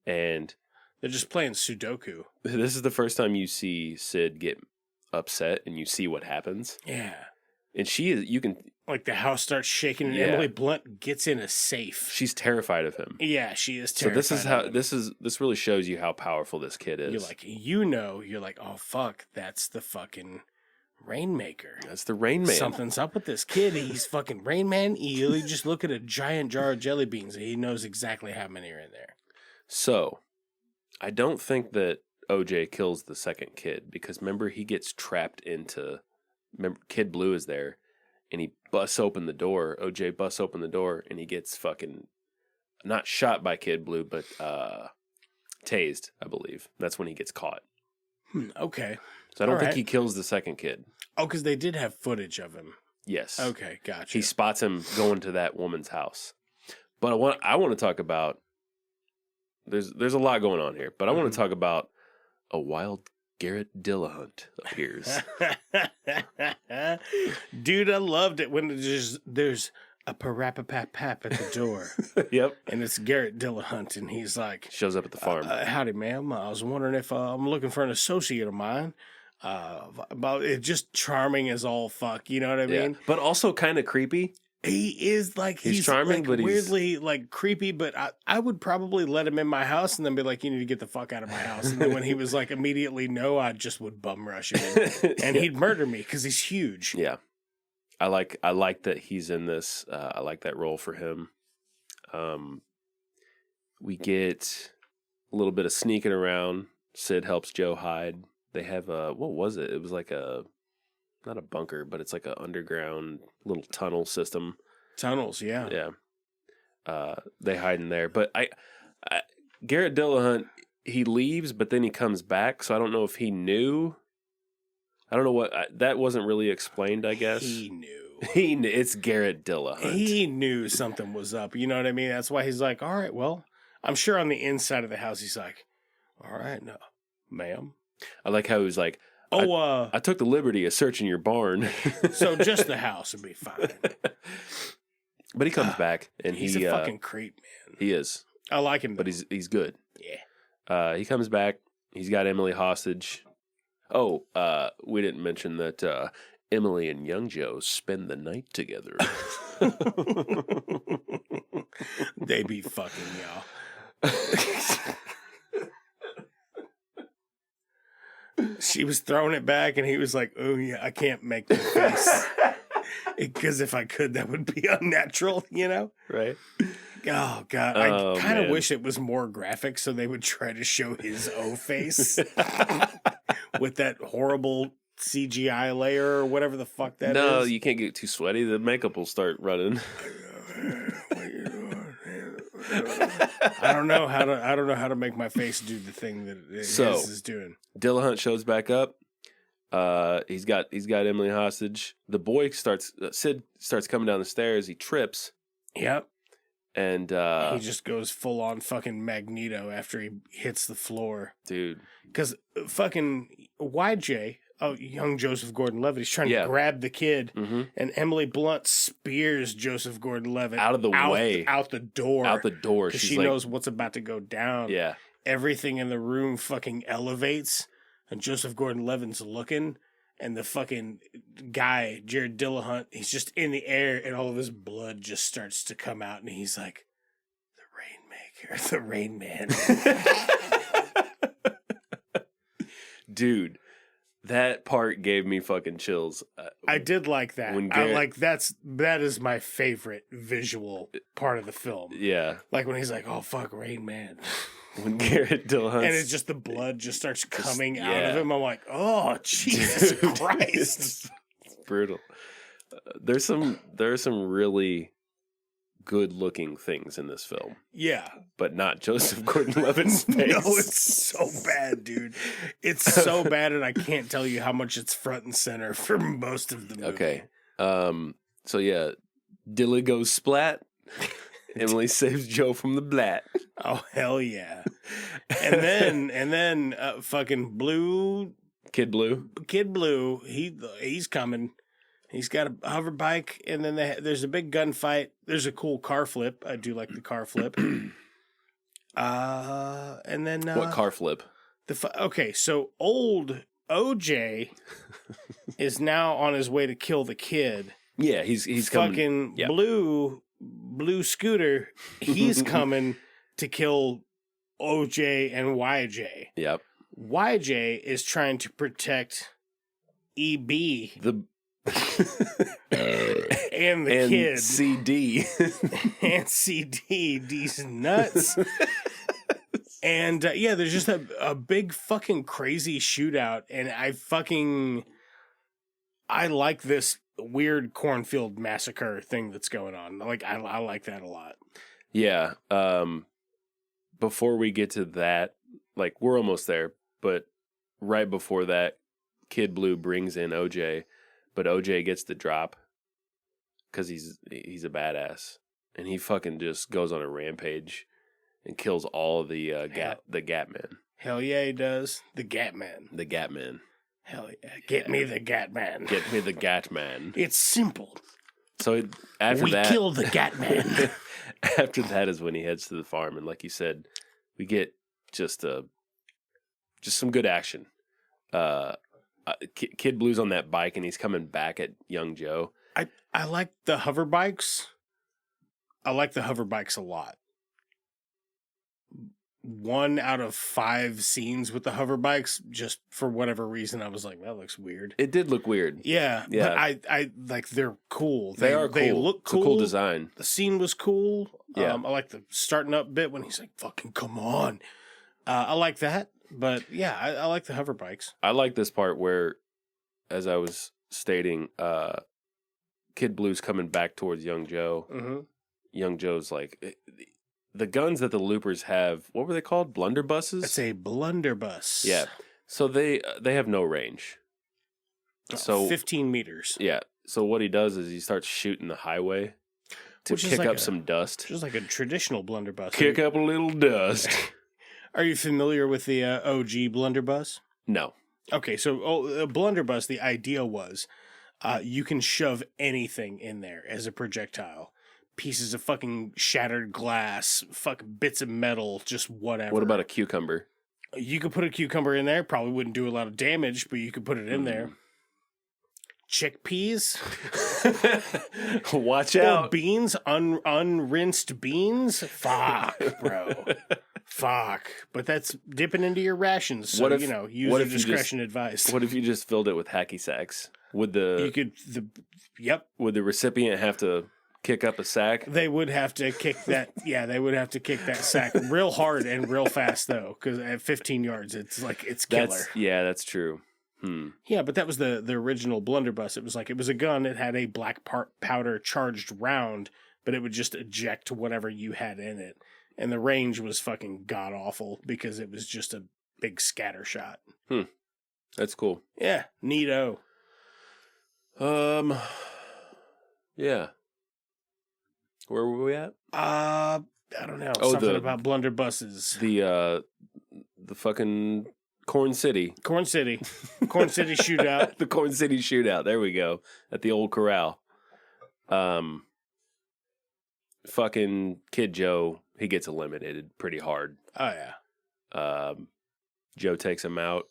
And they're just playing Sudoku. This is the first time you see Sid get upset and you see what happens. Yeah. And you can... Like the house starts shaking and Emily Blunt gets in a safe. She's terrified of him. Yeah, she is terrified. So this really shows you how powerful this kid is. You're like, oh, fuck, that's the fucking... Rainmaker. That's the Rain Man. Something's up with this kid. He's fucking Rain Man. You just look at a giant jar of jelly beans and he knows exactly how many are in there. So, I don't think that OJ kills the second kid because remember he gets trapped into... Remember, Kid Blue is there and he busts open the door. OJ busts open the door and he gets fucking... Not shot by Kid Blue, but tased, I believe. That's when he gets caught. Okay. So I don't think he kills the second kid. Oh, because they did have footage of him. Yes. Okay, gotcha. He spots him going to that woman's house. But I want to talk about... There's a lot going on here, but I want to talk about a wild Garrett Dillahunt appears. Dude, I loved it when there's a parapapap at the door. Yep. And it's Garrett Dillahunt, and he's like... Shows up at the farm. Howdy, ma'am. I was wondering if I'm looking for an associate of mine. About it, just charming as all fuck, you know what I mean? Yeah. But also kind of creepy. He is like... He's charming, like, but weirdly like creepy, but I would probably let him in my house and then be like, you need to get the fuck out of my house. And then when he was like, immediately no, I just would bum rush him. And he'd murder me because he's huge. Yeah. I like that he's in this. I like that role for him. We get a little bit of sneaking around. Sid helps Joe hide. They have what was it? It was like not a bunker, but it's like an underground little tunnel system. Tunnels, yeah. Yeah. They hide in there. But Garrett Dillahunt, he leaves, but then he comes back. So I don't know if he knew. I don't know what that wasn't really explained. I guess he knew. It's Garrett Dillahunt. He knew something was up. You know what I mean? That's why he's like, all right, well, I'm sure on the inside of the house he's like, all right, no, ma'am. I like how he was like, I took the liberty of searching your barn. So just the house would be fine. But he comes back and he's a fucking creep, man. He is. I like him, but he's good. Yeah. He comes back. He's got Emily hostage. Oh, we didn't mention that Emily and Young Joe spend the night together. They be fucking, y'all. She was throwing it back, and he was like, oh, yeah, I can't make the face. Because if I could, that would be unnatural, you know? Right. Oh, God. I kind of wish it was more graphic so they would try to show his O face with that horrible CGI layer or whatever the fuck that is. No, you can't get too sweaty. The makeup will start running. I don't know how to make my face do the thing that his is doing. Dillahunt shows back up. He's got Emily hostage. The boy Sid starts coming down the stairs. He trips. Yep. And he just goes full on fucking Magneto after he hits the floor. Dude. Because fucking YJ, young Joseph Gordon-Levitt, he's trying to grab the kid, and Emily Blunt spears Joseph Gordon-Levitt out of the way. Out the door. Out the door. Because she knows what's about to go down. Yeah. everything in the room fucking elevates, and Joseph Gordon-Levitt's looking, and the fucking guy, Jared Dillahunt, he's just in the air, and all of his blood just starts to come out, and he's like, the Rain Man. Dude, that part gave me fucking chills. I did like that. When That is my favorite visual part of the film. Yeah. Like when he's like, "Oh fuck, Rain Man," when Garrett Dillahunt, and it's just the blood just starts coming out of him. I'm like, "Oh Jesus Christ!" It's brutal. There are some really good looking things in this film. Yeah. But not Joseph Gordon-Levitt's face. No, it's so bad, dude. It's so bad, and I can't tell you how much it's front and center for most of the movie. Okay. So yeah, Dilly goes splat. Emily saves Joe from the blat. Oh hell yeah. And then fucking Kid Blue, he's coming. He's got a hover bike, and then there's a big gunfight. There's a cool car flip. I do like the car flip. And then what car flip? Okay, so old OJ is now on his way to kill the kid. Yeah, he's fucking coming. Yeah. Blue Scooter. He's coming to kill OJ and YJ. Yep. YJ is trying to protect EB. And the kid. CD. And CD. These nuts. And there's just a big fucking crazy shootout. And I like this weird cornfield massacre thing that's going on. Like, I like that a lot. Yeah. Before we get to that, like, we're almost there. But right before that, Kid Blue brings in OJ. But OJ gets the drop because he's a badass, and he fucking just goes on a rampage and kills all of the Gat Men. Hell yeah, he does. The Gat Man. The Gat Men. Hell yeah, get me the Gat Man. Get me the Gat Man. It's simple. So we kill the Gat Man. After that is when he heads to the farm, and like you said, we get just some good action. Kid Blue's on that bike, and he's coming back at young Joe. I like the hover bikes. I like the hover bikes a lot. 1 out of 5 scenes with the hover bikes, just for whatever reason, I was like, that looks weird. It did look weird. Yeah. But I like, they're cool. They are cool. They look cool. It's a cool design. The scene was cool. Yeah. I like the starting up bit when he's like, fucking come on. I like that. But yeah, I like the hover bikes. I like this part where, as I was stating, Kid Blue's coming back towards young Joe. Mm-hmm. Young Joe's like, the guns that the loopers have, what were they called? Blunderbusses? It's a blunderbuss. Yeah. So they have no range. So 15 meters. Yeah. So what he does is he starts shooting the highway to kick up some dust. Just like a traditional blunderbuss. Kick up a little dust. Are you familiar with the OG blunderbuss? No. Okay, so a blunderbuss, the idea was you can shove anything in there as a projectile. Pieces of fucking shattered glass, bits of metal, just whatever. What about a cucumber? You could put a cucumber in there. Probably wouldn't do a lot of damage, but you could put it in there. Chickpeas. Watch out. Or beans, unrinsed beans. Fuck, bro. Fuck. But that's dipping into your rations. So, use your discretion advice. What if you just filled it with hacky sacks? Would the recipient have to kick up a sack? They would have to kick that. Yeah, they would have to kick that sack real hard and real fast, though, because at 15 yards, it's killer. That's true. Yeah, but that was the original blunderbuss. It was a gun. It had a black powder charged round, but it would just eject whatever you had in it. And the range was fucking god awful because it was just a big scatter shot. That's cool. Yeah, neato. Yeah. Where were we at? I don't know. Something about blunderbusses. The fucking Corn City shootout. The Corn City shootout. There we go. At the old corral. Fucking Kid Joe, he gets eliminated pretty hard. Oh yeah. Joe takes him out.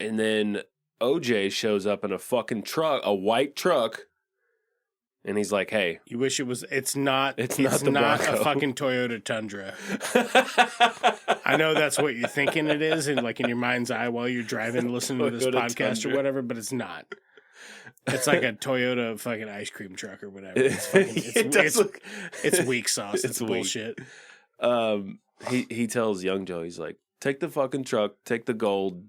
And then OJ shows up in a fucking truck, a white truck. And he's like, hey. You wish it was, it's not the a Bronco. fucking Toyota Tundra. I know that's what you're thinking it is, and like in your mind's eye while you're driving, listening to this Toyota podcast Tundra. or whatever, but it's not. It's like a Toyota fucking ice cream truck or whatever. It's fucking, it's weak sauce. It's weak. bullshit. He tells young Joe, he's like, take the fucking truck, take the gold,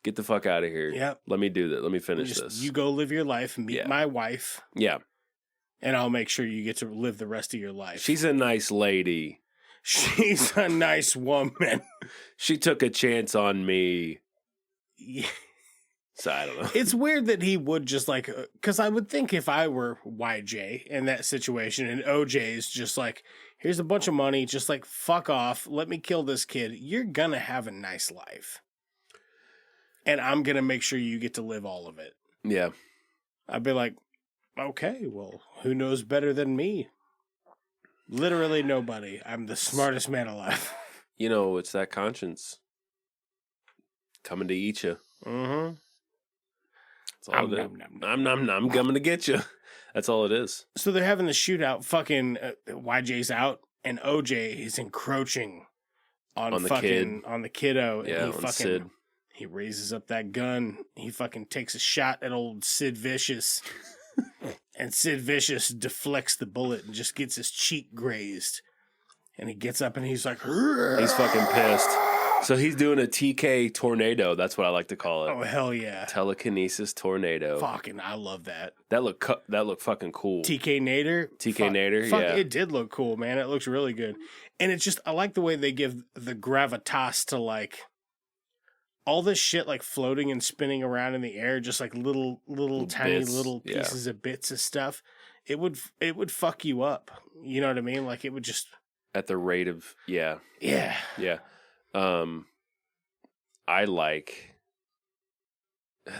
get the fuck out of here. Yep. Let me do that. Let me finish this. You go live your life, meet my wife. Yeah. And I'll make sure you get to live the rest of your life. She's a nice lady. She's a nice woman. She took a chance on me. Yeah. So I don't know. It's weird that he would just like, because I would think if I were YJ in that situation and OJ is just like, here's a bunch of money, just like, fuck off, let me kill this kid. You're going to have a nice life. And I'm going to make sure you get to live all of it. Yeah. I'd be like, okay, well, who knows better than me? Literally nobody. I'm the smartest man alive. You know, it's that conscience coming to eat you. Mm-hmm. That's all it is. I'm coming to get you. That's all it is. So they're having the shootout. Fucking YJ's out, and OJ is encroaching on the fucking on the kiddo. Yeah, and on Sid. He raises up that gun. He fucking takes a shot at old Sid Vicious. And Sid Vicious deflects the bullet and just gets his cheek grazed. And he gets up and he's like, "Hurrah!" He's fucking pissed. So he's doing a TK tornado. That's what I like to call it. Oh, hell yeah. Telekinesis tornado. Fucking, I love that. That look fucking cool. TK Nader? Nader, fuck, yeah. It did look cool, man. It looks really good. And it's just, I like the way they give the gravitas to like, all this shit like floating and spinning around in the air, just like little tiny bits, little pieces of bits of stuff. It would fuck you up. You know what I mean? Like it would just... At the rate of, yeah. Yeah. Yeah. I like.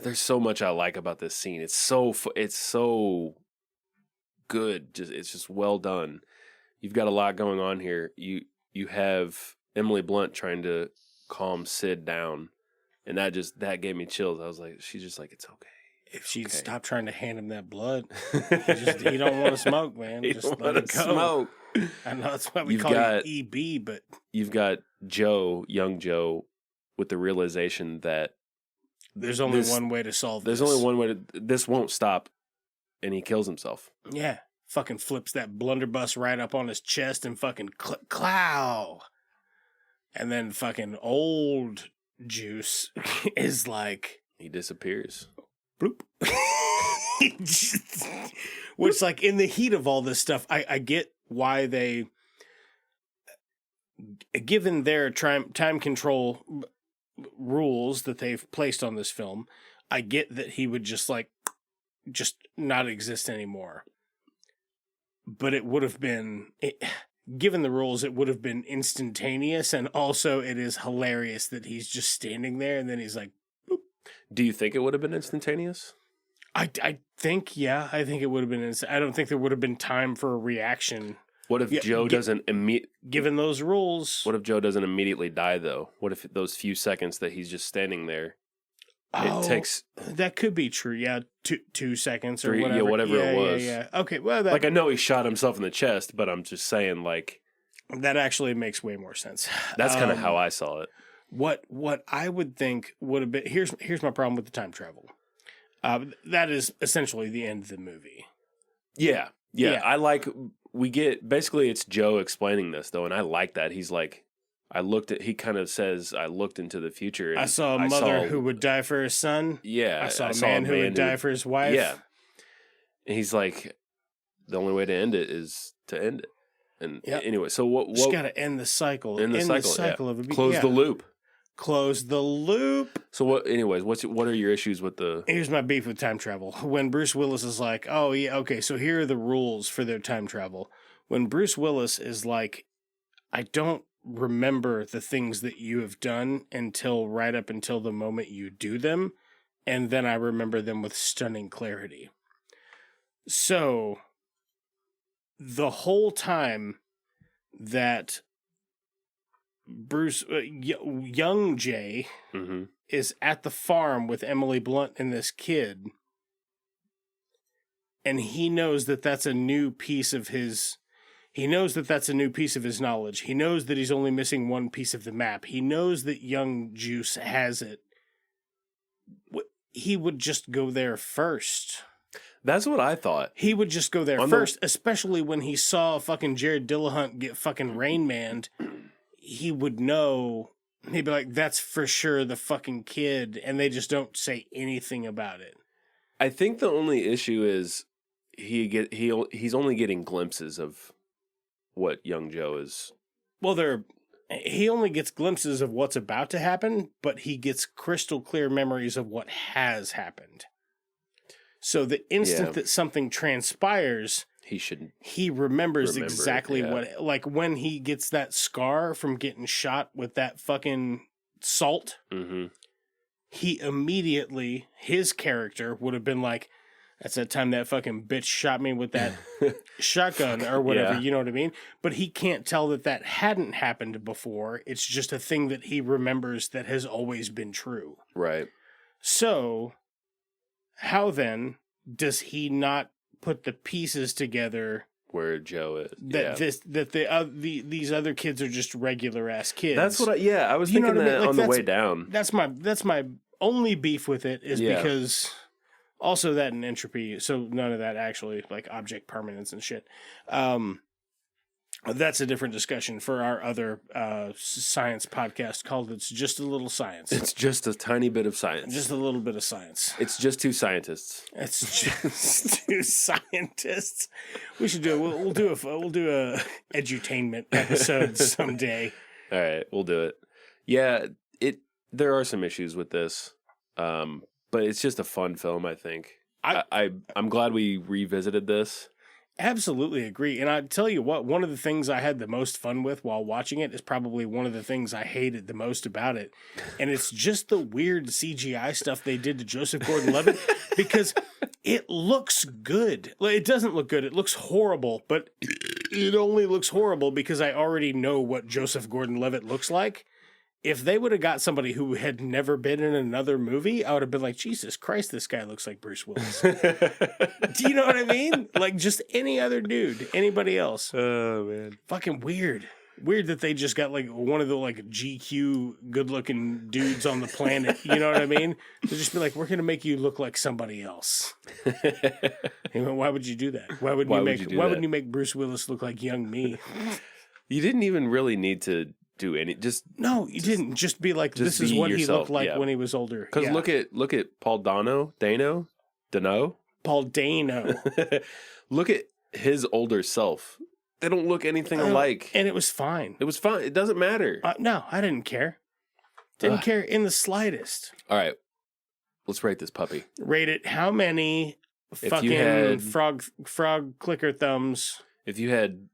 There's so much I like about this scene. It's so good. It's just well done. You've got a lot going on here. You have Emily Blunt trying to calm Sid down, and that gave me chills. I was like, she's just like, it's okay. If she'd stop trying to hand him that blood, he don't want to smoke, man. He just don't let want it to go. smoke. I know that's why we call you EB, but you've got young Joe, with the realization that there's only one way to solve this. There's only one way this won't stop, and he kills himself. Yeah. Fucking flips that blunderbuss right up on his chest and fucking clow. And then fucking old Juice is like... He disappears. Bloop. Which, like, in the heat of all this stuff, I get why they... Given their time control rules that they've placed on this film, I get that he would just not exist anymore. But it would have been, given the rules, it would have been instantaneous, and also it is hilarious that he's just standing there and then he's like, boop. Do you think it would have been instantaneous? I think it would have been. I don't think there would have been time for a reaction. What if Joe doesn't given those rules? What if Joe doesn't immediately die though? What if those few seconds that he's just standing there? It takes that could be true. Yeah, 2 seconds or 3, whatever. Yeah, whatever it was. Yeah. Okay, well, like I know he shot himself in the chest, but I'm just saying, like that actually makes way more sense. That's kind of how I saw it. What I would think would have been here's my problem with the time travel. That is essentially the end of the movie. Yeah. I like. We get basically it's Joe explaining this though, and I like that. He's like, he kind of says, I looked into the future. And I saw a mother who would die for her son. Yeah. I saw a man who would die for his wife. Yeah. And he's like, the only way to end it is to end it. And anyway, so what? Just got to end the cycle. End the cycle of a Close the loop. Close the loop. So what? Anyways, what are your issues with the? Here's my beef with time travel. When Bruce Willis is like, "Oh yeah, okay, so here are the rules for their time travel." When Bruce Willis is like, "I don't remember the things that you have done right up until the moment you do them, and then I remember them with stunning clarity." So the whole time that young Jay is at the farm with Emily Blunt and this kid, and he knows that that's a new piece of his. He knows that that's a new piece of his knowledge. He knows that he's only missing one piece of the map. He knows that young Juice has it. He would just go there first. That's what I thought. He would just go there first, especially when he saw fucking Jared Dillahunt get fucking Rain Manned. He would know. He'd be like, that's for sure the fucking kid, and they just don't say anything about it. I think the only issue is he's only getting glimpses of what young Joe is. Well, he only gets glimpses of what's about to happen, but he gets crystal clear memories of what has happened. So the instant that something transpires, he remembers exactly what, like when he gets that scar from getting shot with that fucking salt, he immediately, his character would have been like, that's that time that fucking bitch shot me with that shotgun or whatever, you know what I mean? But he can't tell that hadn't happened before. It's just a thing that he remembers that has always been true. Right. So, how then does he not put the pieces together where Joe is? These other kids are just regular ass kids. That's what I was thinking that on the way down. That's my only beef with it is because... Also that and entropy, so none of that actually, like object permanence and shit. That's a different discussion for our other science podcast called It's Just a Little Science. It's just a tiny bit of science. Just a little bit of science. It's just two scientists. It's just two scientists. We should do it. We'll do a edutainment episode someday. All right, we'll do it. Yeah, there are some issues with this. But it's just a fun film, I think. I'm glad we revisited this. Absolutely agree. And I tell you what, one of the things I had the most fun with while watching it is probably one of the things I hated the most about it. And it's just the weird CGI stuff they did to Joseph Gordon-Levitt because it looks good. Like, it doesn't look good. It looks horrible, but it only looks horrible because I already know what Joseph Gordon-Levitt looks like. If they would have got somebody who had never been in another movie, I would have been like, Jesus Christ, this guy looks like Bruce Willis. Do you know what I mean? Like just any other dude, anybody else. Oh, man. Fucking weird. Weird that they just got like one of the like GQ good looking dudes on the planet. You know what I mean? To just be like, we're going to make you look like somebody else. Why would you do that? Why wouldn't you make Bruce Willis look like young me? You didn't even really need to do any. No, you didn't. Just be like, this is what yourself. He looked like when he was older. Because look at Paul Dano. Paul Dano. Look at his older self. They don't look anything alike. And it was fine. It was fine. It doesn't matter. No, I didn't care. Didn't care in the slightest. All right. Let's rate this puppy. Rate it. How many fucking frog clicker thumbs? If you had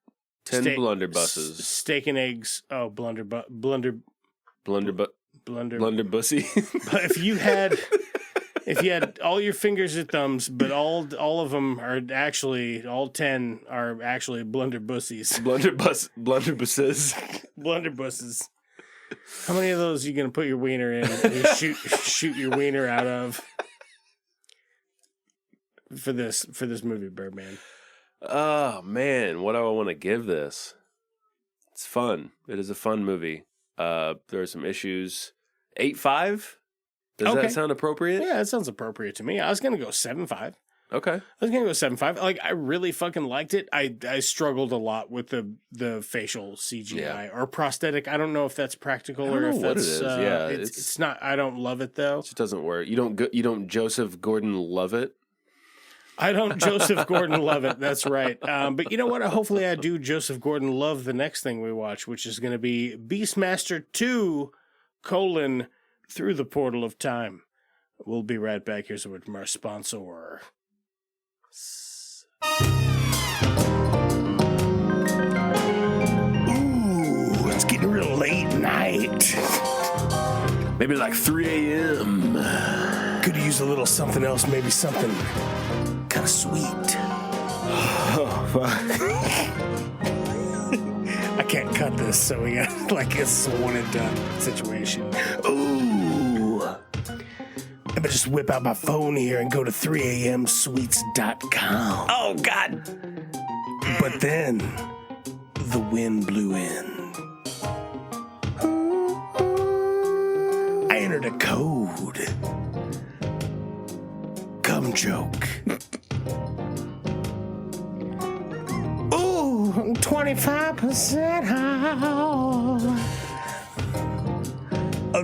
10 blunderbusses. Steak and eggs. Oh, blunderbussy. But if you had all your fingers and thumbs, but all of them are actually, all 10 are actually blunderbussies. Blunderbusses. Blunderbusses. How many of those are you going to put your wiener in and shoot your wiener out of for this movie, Birdman? Oh, man. What do I want to give this? It's fun. It is a fun movie. There are some issues. 8.5? Does that sound appropriate? Yeah, that sounds appropriate to me. I was going to go 7.5. Okay. I was going to go 7.5. Like, I really fucking liked it. I struggled a lot with the facial CGI or prosthetic. I don't know if that's practical or if that's... what it is. Yeah, it's not... I don't love it, though. It just doesn't work. You don't Joseph Gordon-Levitt? I don't Joseph Gordon-Levitt. That's right. But you know what? Hopefully I do Joseph Gordon-Love the next thing we watch, which is going to be Beastmaster 2, Through the Portal of Time. We'll be right back. Here's a word from our sponsor. Ooh, it's getting real late night. Maybe like 3 a.m. Could use a little something else, maybe something kind of sweet. Oh, fuck. I can't cut this, so we got like it's a one and done situation. Ooh. I'm gonna just whip out my phone here and go to 3amsweets.com. Oh, God. But then the wind blew in. I entered a code. Cum joke. Ooh, 25% off.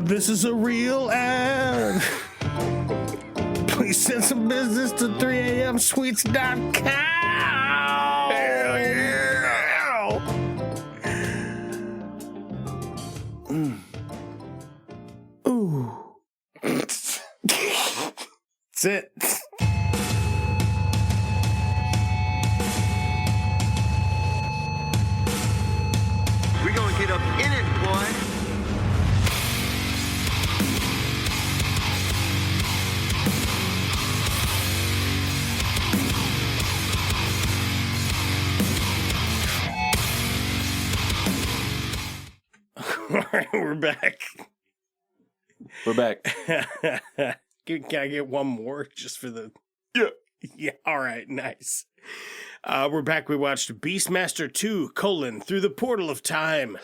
This is a real ad. Please send some business to 3amsweets.com. Hell yeah. Ooh. That's it. We're gonna get up in it, boy. All right, we're back. We're back. Can I get one more just for the... Yeah. Yeah, all right, nice. We're back. We watched Beastmaster 2, Through the Portal of Time,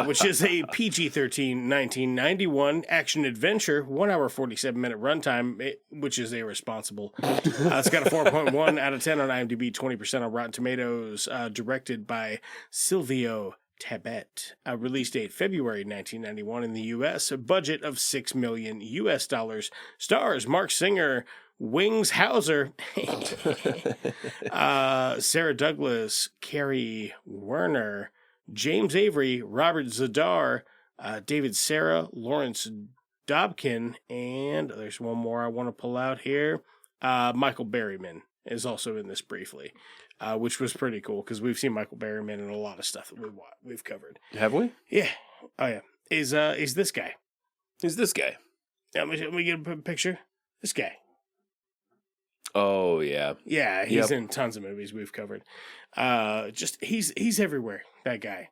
which is a PG-13 1991 action-adventure, 1 hour, 47-minute runtime, which is irresponsible. It's got a 4.1 out of 10 on IMDb, 20% on Rotten Tomatoes, directed by Silvio Tabet. Release date February 1991 in the U.S. A budget of $6 million US. Stars Mark Singer, Wings Hauser, Sarah Douglas, Carrie Werner, James Avery, Robert Zadar, David Serra, Lawrence Dobkin, and there's one more I want to pull out here. Michael Berryman is also in this briefly. Which was pretty cool because we've seen Michael Berryman in a lot of stuff that we've covered. Have we? Yeah. Oh yeah. Is this guy? Who's this guy? Let me get a picture. This guy. Oh yeah. Yeah, he's in tons of movies we've covered. He's everywhere. That guy.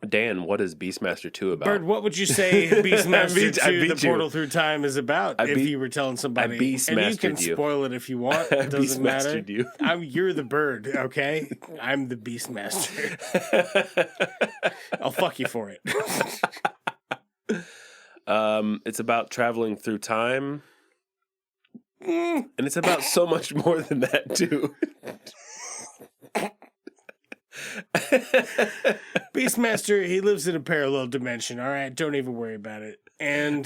Dan, what is Beastmaster 2 about? Bird, what would you say Beastmaster 2, The Portal Through Time is about if you were telling somebody? And you can spoil it if you want. It doesn't matter. You. You're the bird, okay? I'm the Beastmaster. I'll fuck you for it. It's about traveling through time. And it's about so much more than that, too. Beastmaster, he lives in a parallel dimension, all right? Don't even worry about it. And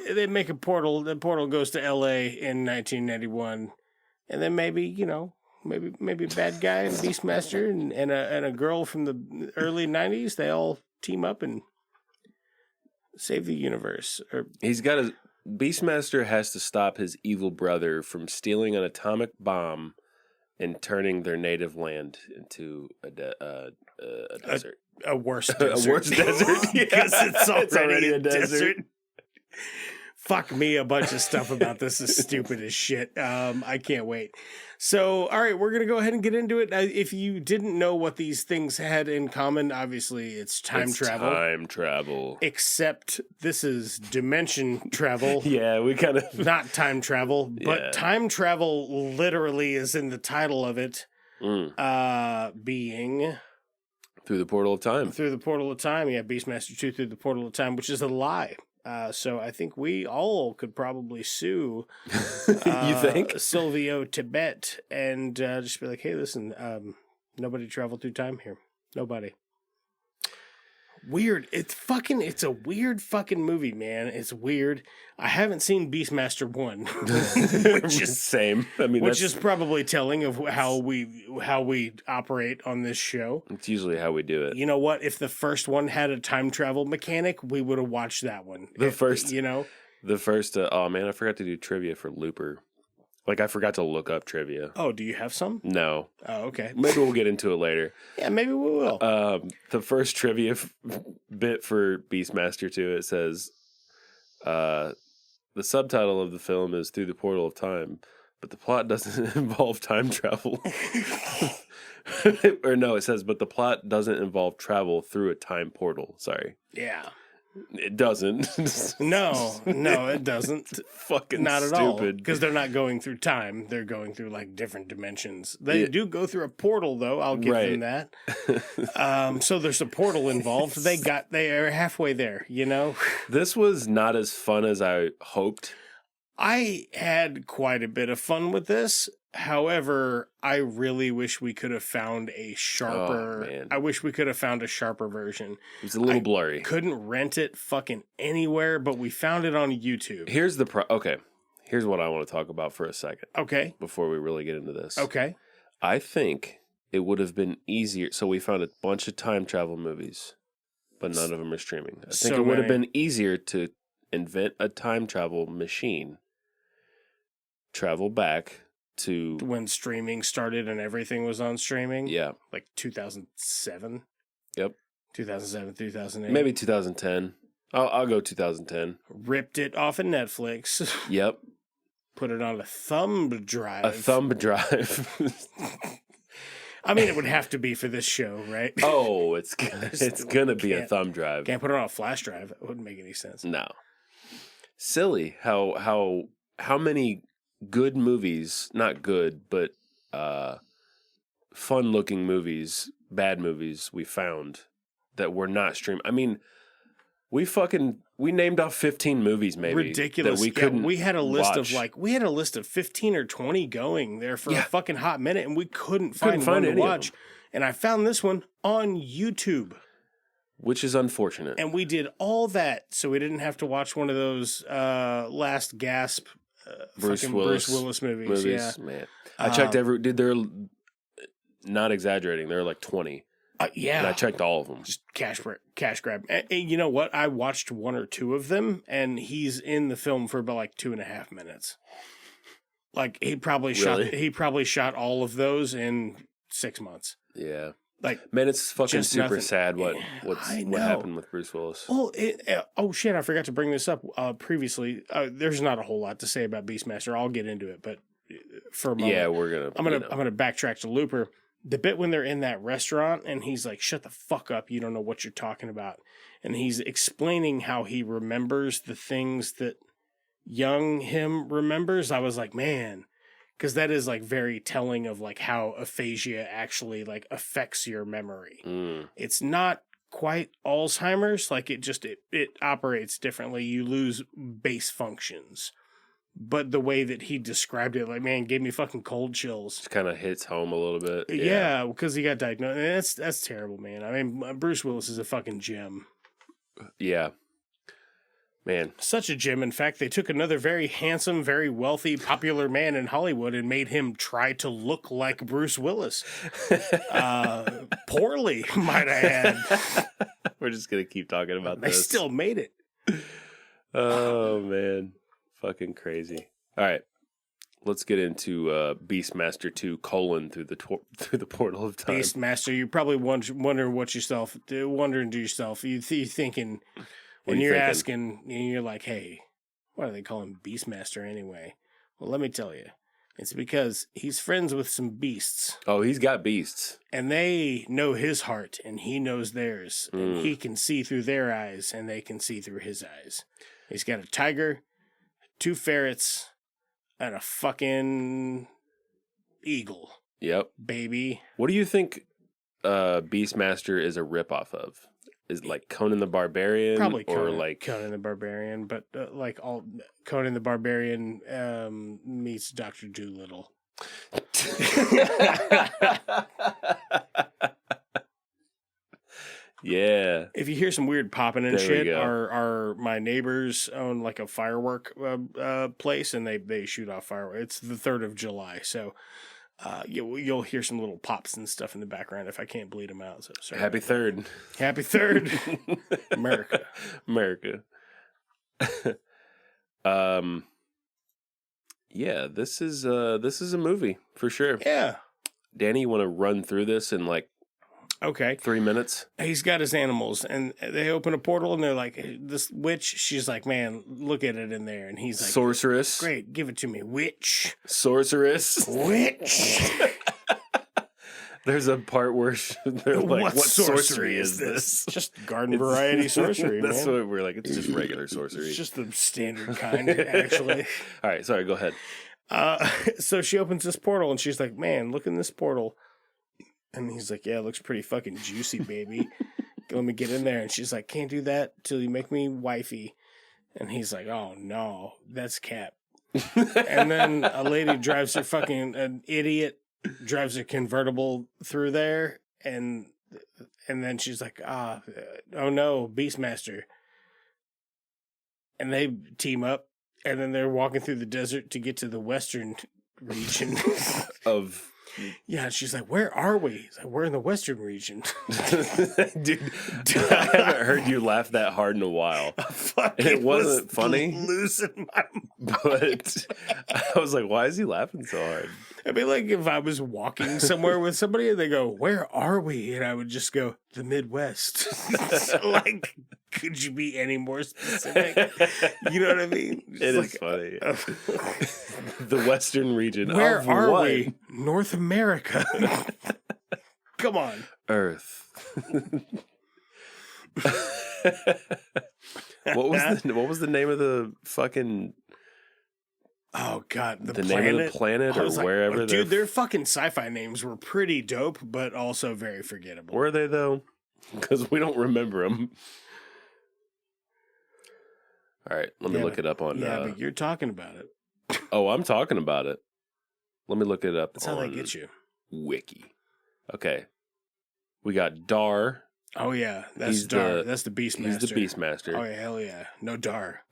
they make a portal. The portal goes to L.A. in 1991. And then maybe a bad guy and Beastmaster and a girl from the early 90s, they all team up and save the universe. Beastmaster has to stop his evil brother from stealing an atomic bomb and turning their native land into a desert. A worse desert. A worse desert. Because it's already a desert. Fuck me, a bunch of stuff about this is stupid as shit. I can't wait. So, all right, we're going to go ahead and get into it. If you didn't know what these things had in common, obviously it's time travel. Time travel. Except this is dimension travel. Yeah, we kind of... Not time travel, but time travel literally is in the title of it. Being... Through the Portal of Time. Through the Portal of Time, yeah, Beastmaster 2 Through the Portal of Time, which is a lie. So I think we all could probably sue you think? Silvio Tibet and just be like, hey, listen, nobody traveled through time here. Nobody. Weird. It's a weird fucking movie, man. It's weird. I haven't seen Beastmaster 1. Which is same. I mean, which is probably telling of how we operate on this show. It's usually how we do it. You know what? If the first one had a time travel mechanic, we would have watched that one. The first, oh man, I forgot to do trivia for Looper. Like, I forgot to look up trivia. Oh, do you have some? No. Oh, okay. Maybe we'll get into it later. Yeah, maybe we will. The first trivia bit for Beastmaster 2, it says, the subtitle of the film is Through the Portal of Time, but the plot doesn't involve time travel. Or no, it says, but the plot doesn't involve travel through a time portal. Sorry. Yeah. It doesn't. No, it doesn't. Fucking not at all. stupid. Because they're not going through time. They're going through like different dimensions. They do go through a portal, though. I'll give them that. So there's a portal involved. They are halfway there. You know. This was not as fun as I hoped. I had quite a bit of fun with this. However, I really wish we could have found a sharper. Man. I wish we could have found a sharper version. It was a little blurry. Couldn't rent it fucking anywhere, but we found it on YouTube. Here's the okay. Here's what I want to talk about for a second. Okay. Before we really get into this. Okay. I think it would have been easier. So we found a bunch of time travel movies, but none of them are streaming. I think it would have been easier to invent a time travel machine, travel back to when streaming started and everything was on streaming. Yeah. Like 2007. Yep. 2007, 2008. Maybe 2010. I'll go 2010. Ripped it off of Netflix. Yep. Put it on a thumb drive. A thumb drive. I mean, it would have to be for this show, right? Oh, it's gonna be a thumb drive. Can't put it on a flash drive. It wouldn't make any sense. No. Silly how many good movies, not good, but fun-looking movies, bad movies we found that were not streamed. I mean, we named off 15 movies maybe. Ridiculous. That we couldn't we had a list watch. we had a list of 15 or 20 going there for a fucking hot minute, and we couldn't find find one to any of watch. them. And I found this one on YouTube. Which is unfortunate. And we did all that so we didn't have to watch one of those last gasp Bruce Willis movies. Yeah. Man. I checked they're not exaggerating. There are like 20. Yeah. And I checked all of them. Just cash grab. And you know what? I watched one or two of them, and he's in the film for about like 2.5 minutes. Like he probably shot all of those in 6 months. Yeah. Like, man, it's fucking super nothing. sad what happened with Bruce Willis. Well, oh shit, I forgot to bring this up previously. There's not a whole lot to say about Beastmaster. I'll get into it, but for a moment, I'm gonna backtrack to Looper. The bit when they're in that restaurant and he's like, "Shut the fuck up! You don't know what you're talking about," and he's explaining how he remembers the things that young him remembers. I was like, man. Because that is like very telling of like how aphasia actually like affects your memory. It's not quite Alzheimer's. Like it operates differently. You lose base functions. But the way that he described it, like, man, gave me fucking cold chills. Just kind of hits home a little bit. Yeah, because he got diagnosed. And that's terrible, man. I mean, Bruce Willis is a fucking gem. Yeah. Man. Such a gem. In fact, they took another very handsome, very wealthy, popular man in Hollywood and made him try to look like Bruce Willis. Poorly, might I add. We're just going to keep talking about this. They still made it. Oh, man. Fucking crazy. All right. Let's get into Beastmaster 2: through the portal of time. Beastmaster, you're probably wondering to yourself, you're thinking... And you're asking, and you're like, hey, why do they call him Beastmaster anyway? Well, let me tell you. It's because he's friends with some beasts. Oh, he's got beasts. And they know his heart, and he knows theirs. And he can see through their eyes, and they can see through his eyes. He's got a tiger, 2 ferrets, and a fucking eagle. Yep. Baby. What do you think Beastmaster is a ripoff of? Is it like Conan the Barbarian? Probably Conan the Barbarian, but like all Conan the Barbarian meets Dr. Dolittle. Yeah. If you hear some weird popping and shit, my neighbors own like a firework place, and they shoot off fireworks. It's the 3rd of July, so you'll hear some little pops and stuff in the background if I can't bleed them out. So sorry. Happy 3rd. Happy 3rd, America. Yeah, this is a movie for sure. Yeah. Danny, you want to run through this and like Okay. 3 minutes. He's got his animals, and they open a portal, and they're like, hey, this witch, she's like, man, look at it in there. And he's like, Sorceress. great, give it to me, witch. Sorceress. Witch. There's a part where they're like, what sorcery is this? Just garden variety sorcery, That's man. what we're like, it's just regular sorcery. It's just the standard kind, actually. All right, sorry, go ahead. So she opens this portal, and she's like, man, look in this portal. And he's like, yeah, it looks pretty fucking juicy, baby. Let me get in there. And she's like, can't do that till you make me wifey. And he's like, oh, no, that's Cap. And then a lady drives her fucking, an idiot drives a convertible through there. And then she's like, oh no, Beastmaster. And they team up. And then they're walking through the desert to get to the western region Of... Yeah, she's like, where are we? He's like, we're in the western region. Dude, I haven't heard you laugh that hard in a while. It wasn't funny. Losing my But I was like, why is he laughing so hard? I'd be like if I was walking somewhere with somebody and they go, where are we? And I would just go, the Midwest. So, like, could you be any more specific? You know what I mean? It is funny. The western region. Where of are what? we? North America. Come on. Earth. What was the name of the fucking... Oh, God. The name of the planet or wherever. Dude, their fucking sci-fi names were pretty dope, but also very forgettable. Were they, though? Because we don't remember them. All right, let me look it up on... Yeah, but you're talking about it. Oh, I'm talking about it. Let me look it up. That's how they get you. Wiki. Okay. We got Dar. Oh, yeah. That's Dar. That's the Beastmaster. He's the Beastmaster. Oh, yeah, hell yeah. No Dar.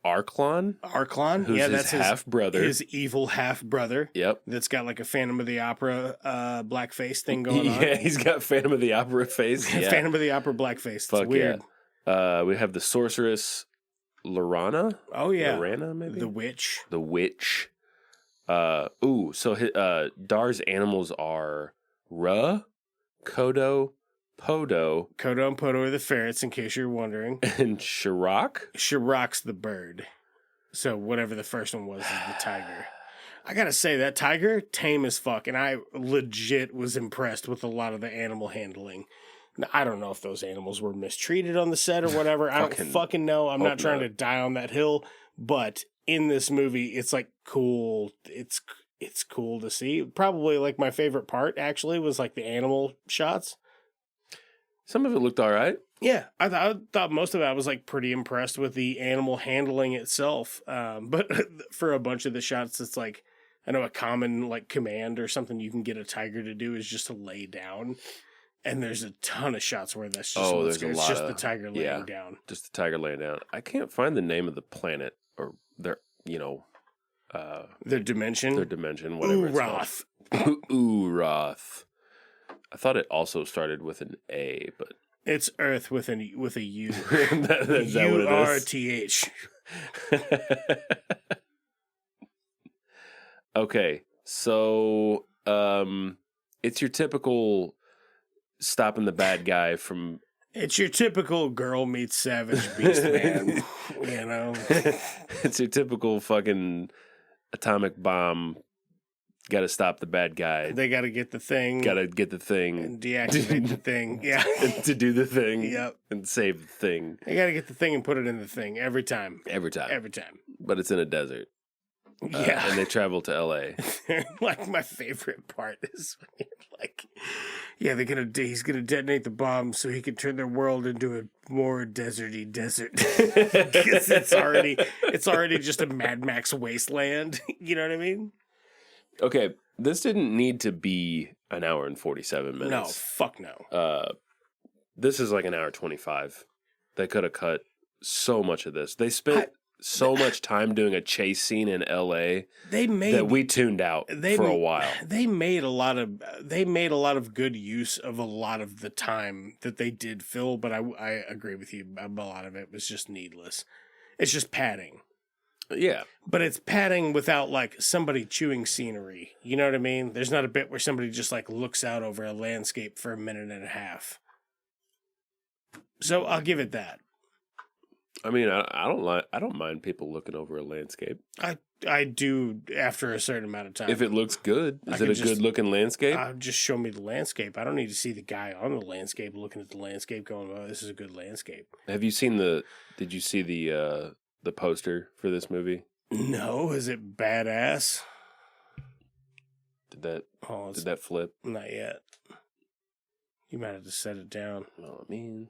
Arklon? Arklon? Who's that's his half-brother. His evil half-brother. Yep. That's got like a Phantom of the Opera blackface thing going on. Yeah, he's got Phantom of the Opera face. Yeah. Phantom of the Opera blackface. Fuck it's weird. Yeah. We have the sorceress Lorana. Oh, yeah. Lorana, maybe? The witch. The witch. So Dar's animals are Ra, Kodo, Podo. Kodo and Podo are the ferrets, in case you're wondering. And Shirak? Shirak's the bird. So whatever the first one was is the tiger. I gotta say, that tiger, tame as fuck. And I legit was impressed with a lot of the animal handling. Now, I don't know if those animals were mistreated on the set or whatever. I don't fucking know. I'm not trying to die on that hill. But in this movie, it's like cool. It's cool to see. Probably like my favorite part, actually, was like the animal shots. Some of it looked all right. Yeah, I thought most of it I was like pretty impressed with the animal handling itself. But for a bunch of the shots, it's like, I know a common like command or something you can get a tiger to do is just to lay down. And there's a ton of shots where that's just it's just the tiger laying down. Just the tiger laying down. I can't find the name of the planet or their dimension. Their dimension, whatever. Uroth. Uroth. I thought it also started with an A, but it's Earth with a U. Is that what it is? URTH. Okay, so it's your typical stopping the bad guy from... It's your typical girl meets savage beast man, you know? It's your typical fucking atomic bomb. Got to stop the bad guy. They got to get the thing. Got to get the thing. And deactivate the thing. Yeah. To do the thing. Yep. And save the thing. They got to get the thing and put it in the thing every time. Every time. Every time. But it's in a desert. Yeah. And they travel to L.A. Like, my favorite part is when you're like, yeah, he's going to detonate the bomb so he can turn their world into a more deserty desert. Because it's already just a Mad Max wasteland. You know what I mean? Okay, this didn't need to be an hour and 47 minutes. No, fuck no. This is like an hour 25. They could have cut so much of this. They spent so much time doing a chase scene in L.A. that we tuned out for a while. They made a lot of good use of a lot of the time that they did fill, but I agree with you. A lot of it was just needless. It's just padding. Yeah. But it's padding without, like, somebody chewing scenery. You know what I mean? There's not a bit where somebody just, like, looks out over a landscape for a minute and a half. So I'll give it that. I mean, I don't mind people looking over a landscape. I do after a certain amount of time. If it looks good, is it a good looking landscape? Just show me the landscape. I don't need to see the guy on the landscape looking at the landscape going, "Oh, this is a good landscape." Have you seen did you see the poster for this movie? No, is it badass? Did that flip? Not yet. You might have to set it down. Oh, I mean,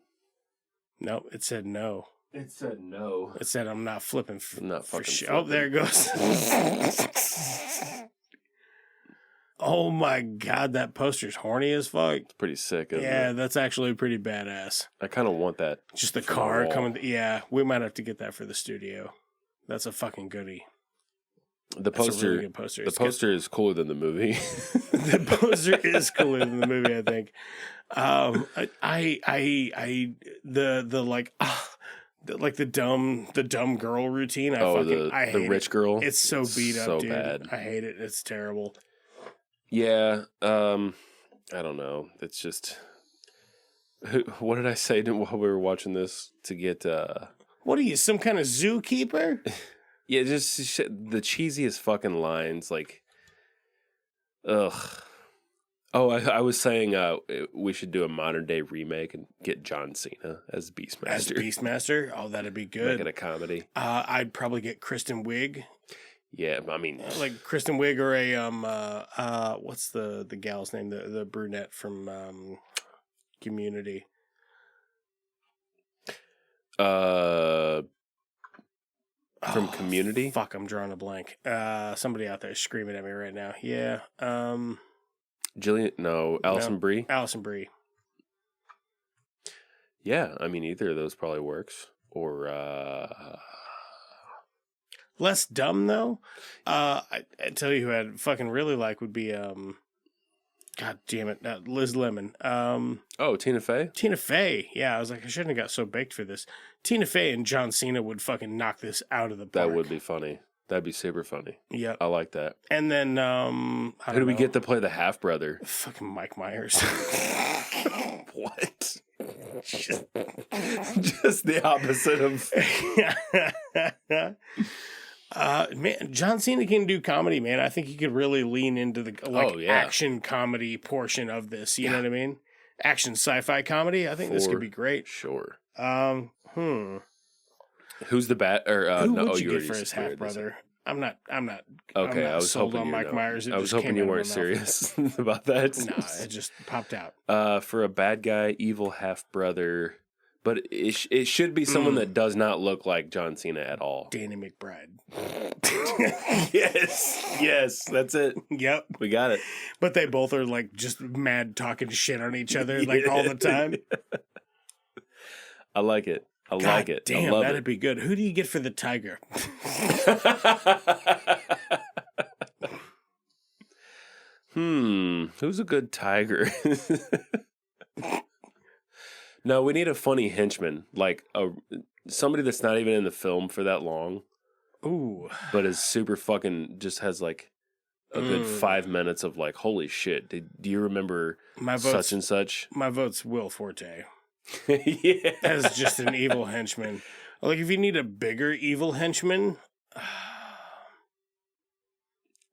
nope, it said no. It said no. It said I'm not flipping. I'm not fucking flipping. Oh, there it goes. Oh my god, that poster's horny as fuck. It's pretty sick, isn't Yeah, it? that's actually pretty badass. I kind of want that. Just the car coming. Yeah, we might have to get that for the studio. That's a fucking goodie. The poster, That's a really good poster. The poster is cooler than the movie. The poster is cooler than the movie, I think. The dumb girl routine. I hate the rich girl. It's so beat up, dude. Bad. I hate it. It's terrible. Yeah. I don't know. It's just. What did I say while we were watching this to get? What are you, some kind of zookeeper? Yeah, just the cheesiest fucking lines, like, ugh. Oh, I was saying we should do a modern day remake and get John Cena as Beastmaster. As Beastmaster? Oh, that'd be good. Make it a comedy. I'd probably get Kristen Wiig. Yeah, I mean, like Kristen Wiig or a what's the gal's name? The brunette from Community. From Community? Fuck, I'm drawing a blank. Somebody out there is screaming at me right now. Yeah. Alison Brie? Alison Brie. Yeah, I mean, either of those probably works. Or, less dumb, though. I tell you who I'd fucking really like would be, God damn it, Liz Lemon. Tina Fey? Tina Fey. Yeah, I was like, I shouldn't have got so baked for this. Tina Fey and John Cena would fucking knock this out of the park. That would be funny. That'd be super funny. Yep. I like that. And then, who do we get to play the half brother? Fucking Mike Myers. What? Just the opposite of. Man, John Cena can do comedy, man. I think he could really lean into the action comedy portion of this. You know what I mean? Action sci-fi comedy. I think this could be great. Sure. Who's the who would you get for his half brother? I'm not. Okay, I was sold hoping on Mike Myers. I was hoping you weren't serious about that. Nah, it just popped out. For a bad guy, evil half brother, but it should be someone that does not look like John Cena at all. Danny McBride. Yes, that's it. Yep, we got it. But they both are like just mad talking shit on each other like all the time. I like it. I like it. Damn, I love that'd be good. Who do you get for the tiger? Who's a good tiger? No, we need a funny henchman, like somebody that's not even in the film for that long. Ooh, but is super fucking just has like a good 5 minutes of like, holy shit! Do you remember such and such? My vote's Will Forte. Yeah, as just an evil henchman. Like if you need a bigger evil henchman.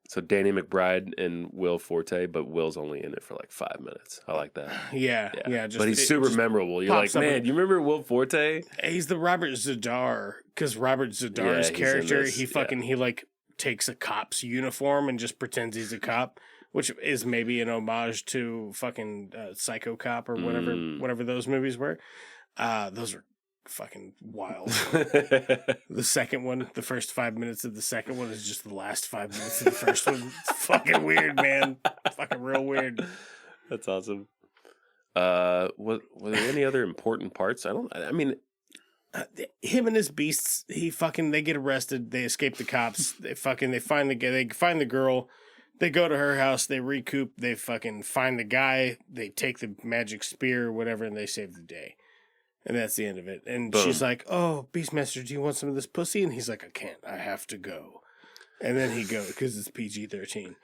So Danny McBride and Will Forte, but Will's only in it for like 5 minutes. I like that. Yeah. But he's super memorable. You're like, man, you remember Will Forte? He's the Robert Zadar, because Robert Zadar's character, he like takes a cop's uniform and just pretends he's a cop, which is maybe an homage to fucking Psycho Cop or whatever those movies were. Those were fucking wild. The second one, the first 5 minutes of the second one is just the last 5 minutes of the first one. It's fucking weird, man. Fucking real weird. That's awesome. Were there any other important parts? Him and his beasts, they get arrested, they escape the cops, they find the girl, they go to her house, they recoup, they fucking find the guy, they take the magic spear or whatever, and they save the day. And that's the end of it. And Boom. she's like, "Oh, Beastmaster, do you want some of this pussy?" And he's like, "I can't. I have to go." And then he goes, because it's PG-13.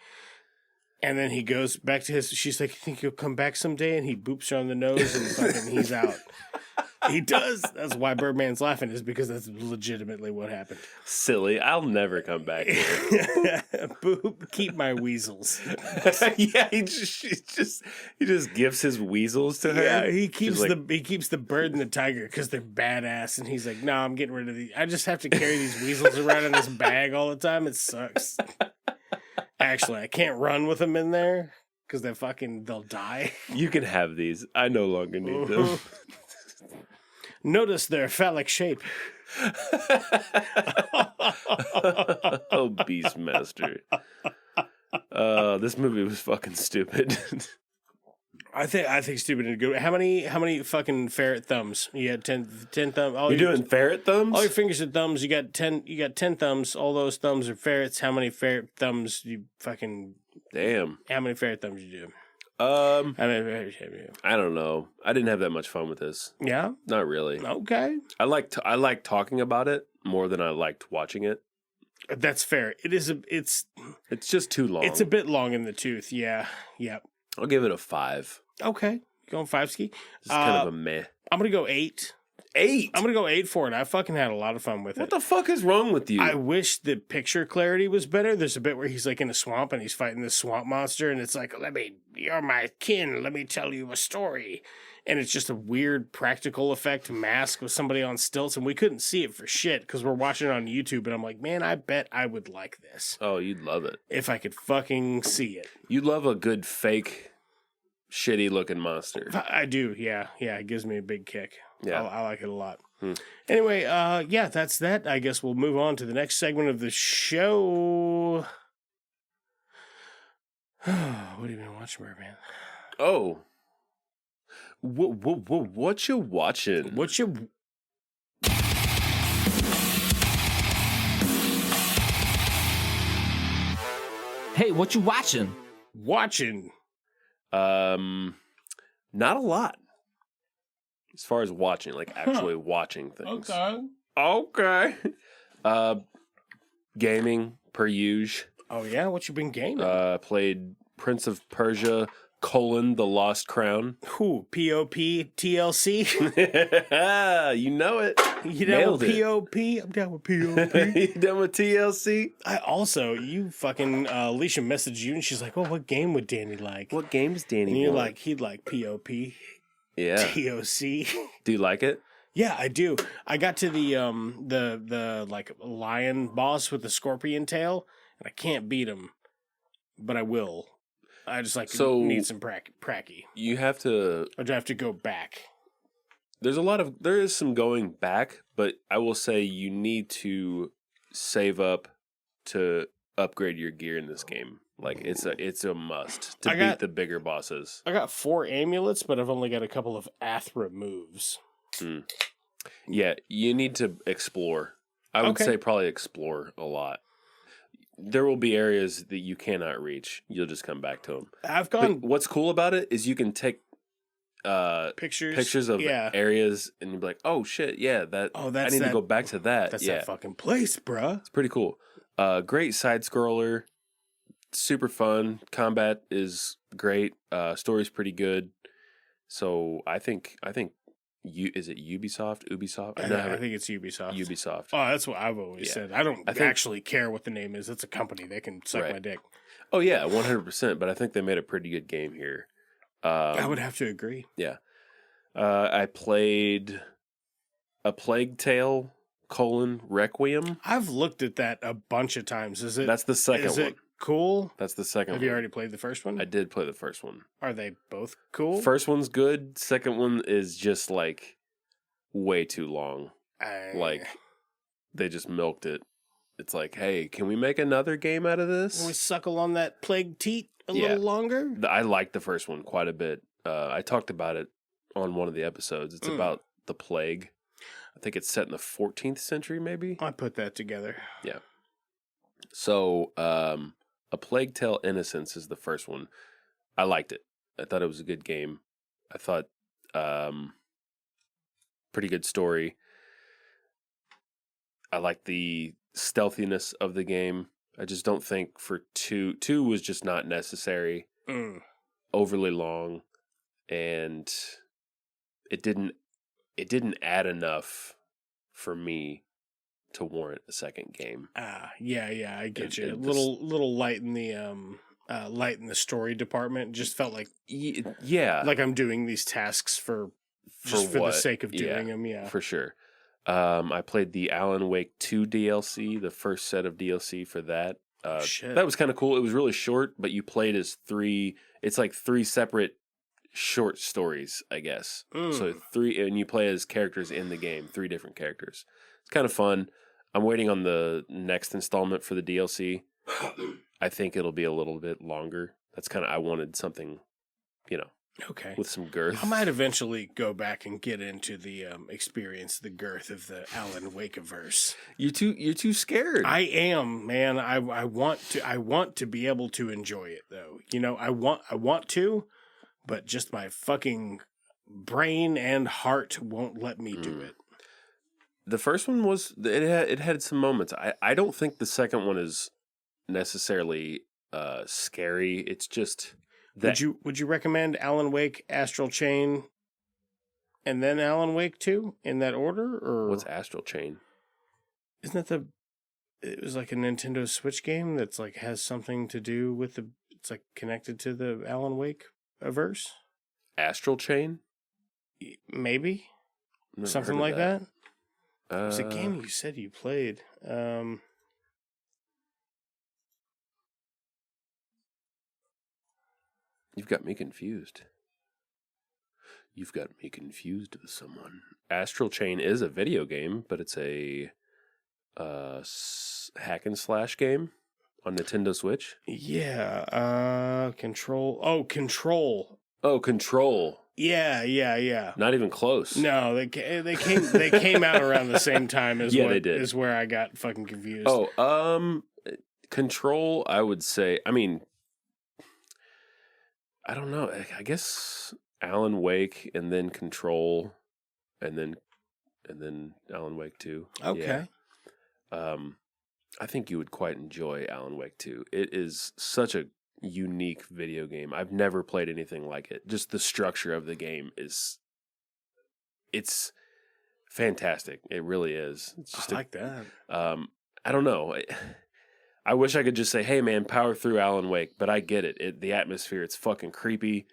And then he goes back to his... She's like, "You think you'll come back someday?" And he boops her on the nose and fucking he's out. He does. That's why Birdman's laughing, is because that's legitimately what happened. Silly. I'll never come back here. Boop, keep my weasels. Yeah, he just gives his weasels to her. Yeah, he keeps She's he keeps the bird and the tiger because they're badass, and he's like, "No, I'm getting rid of these. I just have to carry these weasels around in this bag all the time. It sucks." Actually, I can't run with them in there because they'll die. You can have these. I no longer need them. Notice their phallic shape. Oh, Beastmaster. This movie was fucking stupid. I think stupid and good. How many fucking ferret thumbs? You had 10 thumbs. You're doing ferret thumbs? All your fingers are thumbs. You got 10 thumbs. All those thumbs are ferrets. How many ferret thumbs you fucking... Damn. How many ferret thumbs you do? I don't know. I didn't have that much fun with this. Yeah? Not really. Okay. I like talking about it more than I liked watching it. That's fair. It's just too long. It's a bit long in the tooth. Yeah. Yep. I'll give it a 5. Okay. Going 5 ski. It's kind of a meh. I'm going to go 8. 8? I'm going to go 8 for it. I fucking had a lot of fun with it. What the fuck is wrong with you? I wish the picture clarity was better. There's a bit where he's like in a swamp and he's fighting this swamp monster, and it's like, "You're my kin. Let me tell you a story." And it's just a weird practical effect mask with somebody on stilts, and we couldn't see it for shit because we're watching it on YouTube. And I'm like, man, I bet I would like this. Oh, you'd love it. If I could fucking see it. You'd love a good fake, shitty looking monster. I do, yeah. Yeah, it gives me a big kick. Yeah. I like it a lot. Anyway, yeah, that's that. I guess we'll move on to the next segment of the show. What have you been watching, Birdman? Oh. What you watching? What you... Hey, what you watching? Watching? Not a lot. As far as watching, like actually watching things. Okay. Gaming, per usual. Oh, yeah? What you been gaming? Played Prince of Persia, The Lost Crown. Who? P.O.P. TLC? You know it. You down with P.O.P.? I'm down with P.O.P. You done with TLC? You fucking, Alicia messaged you and she's like, "Oh, what game would Danny like?" What games Danny And you're want? like, he'd like P.O.P. Yeah. TOC. Do you like it? Yeah, I do. I got to the like lion boss with the scorpion tail, and I can't beat him, but I will. I just need some pracky. You have to. Or do I have to go back? There is some going back, but I will say you need to save up to upgrade your gear in this game. Like it's a must to beat the bigger bosses. I got 4 amulets, but I've only got a couple of Athra moves. Yeah, you need to explore. I would say probably explore a lot. There will be areas that you cannot reach. You'll just come back to them. But what's cool about it is you can take pictures of areas, and you'll be like, "Oh shit, yeah, I need to go back to that." That's that fucking place, bruh. It's pretty cool. Great side scroller, super fun. Combat is great. Story's pretty good. So I think is it Ubisoft? I think it's Ubisoft. Ubisoft. Oh, that's what I've always said. I don't actually care what the name is. It's a company. They can suck my dick. Oh yeah, 100%. But I think they made a pretty good game here. I would have to agree. Yeah. I played A Plague Tale: Requiem. I've looked at that a bunch of times. That's the second one. Is it cool? That's the second one. Have you already played the first one? I did play the first one. Are they both cool? First one's good. Second one is just like way too long. Like they just milked it. It's like, hey, can we make another game out of this? Can we suckle on that plague teat a little longer? I liked the first one quite a bit. I talked about it on one of the episodes. It's about the plague. I think it's set in the 14th century, maybe. I put that together. Yeah. So, A Plague Tale: Innocence is the first one. I liked it. I thought it was a good game. I thought pretty good story. I like the stealthiness of the game. I just don't think for 2 was just not necessary. Overly long, and it didn't add enough for me to warrant a second game. Yeah, I get you. Little light in the story department. Just felt like like I'm doing these tasks for the sake of doing them. Yeah, for sure. I played the Alan Wake 2 DLC, the first set of DLC for that. That was kind of cool. It was really short, but you played as 3. It's like 3 separate short stories, I guess. So 3, and you play as characters in the game, 3 different characters. It's kind of fun. I'm waiting on the next installment for the DLC. I think it'll be a little bit longer. That's kind of, I wanted something, okay, with some girth. I might eventually go back and get into the experience, the girth of the Alan Wake-averse. You're too scared. I am, man. I want to be able to enjoy it though. I want to, but just my fucking brain and heart won't let me do it. The first one it had some moments. I don't think the second one is necessarily scary. It's just that. Would you recommend Alan Wake, Astral Chain, and then Alan Wake 2 in that order? Or what's Astral Chain? Isn't that it was like a Nintendo Switch game that's like has something to do with it's like connected to the Alan Wake averse? Astral Chain? Maybe. Something like that. It was a game you said you played. You've got me confused. You've got me confused with someone. Astral Chain is a video game, but it's a hack and slash game on Nintendo Switch. Yeah. Control. Oh, Control. Oh, Control. Yeah. Not even close. No, they came out around the same time as they did. Is where I got fucking confused. Oh, Control, I would say. I mean, I don't know. I guess Alan Wake and then Control and then Alan Wake 2. Okay. Yeah. I think you would quite enjoy Alan Wake 2. It is such a unique video game. I've never played anything like it. Just the structure of the game it's fantastic. It really is. It's just I like that. I don't know. I wish I could just say, "Hey, man, power through Alan Wake," but I get it. The atmosphere, it's fucking creepy.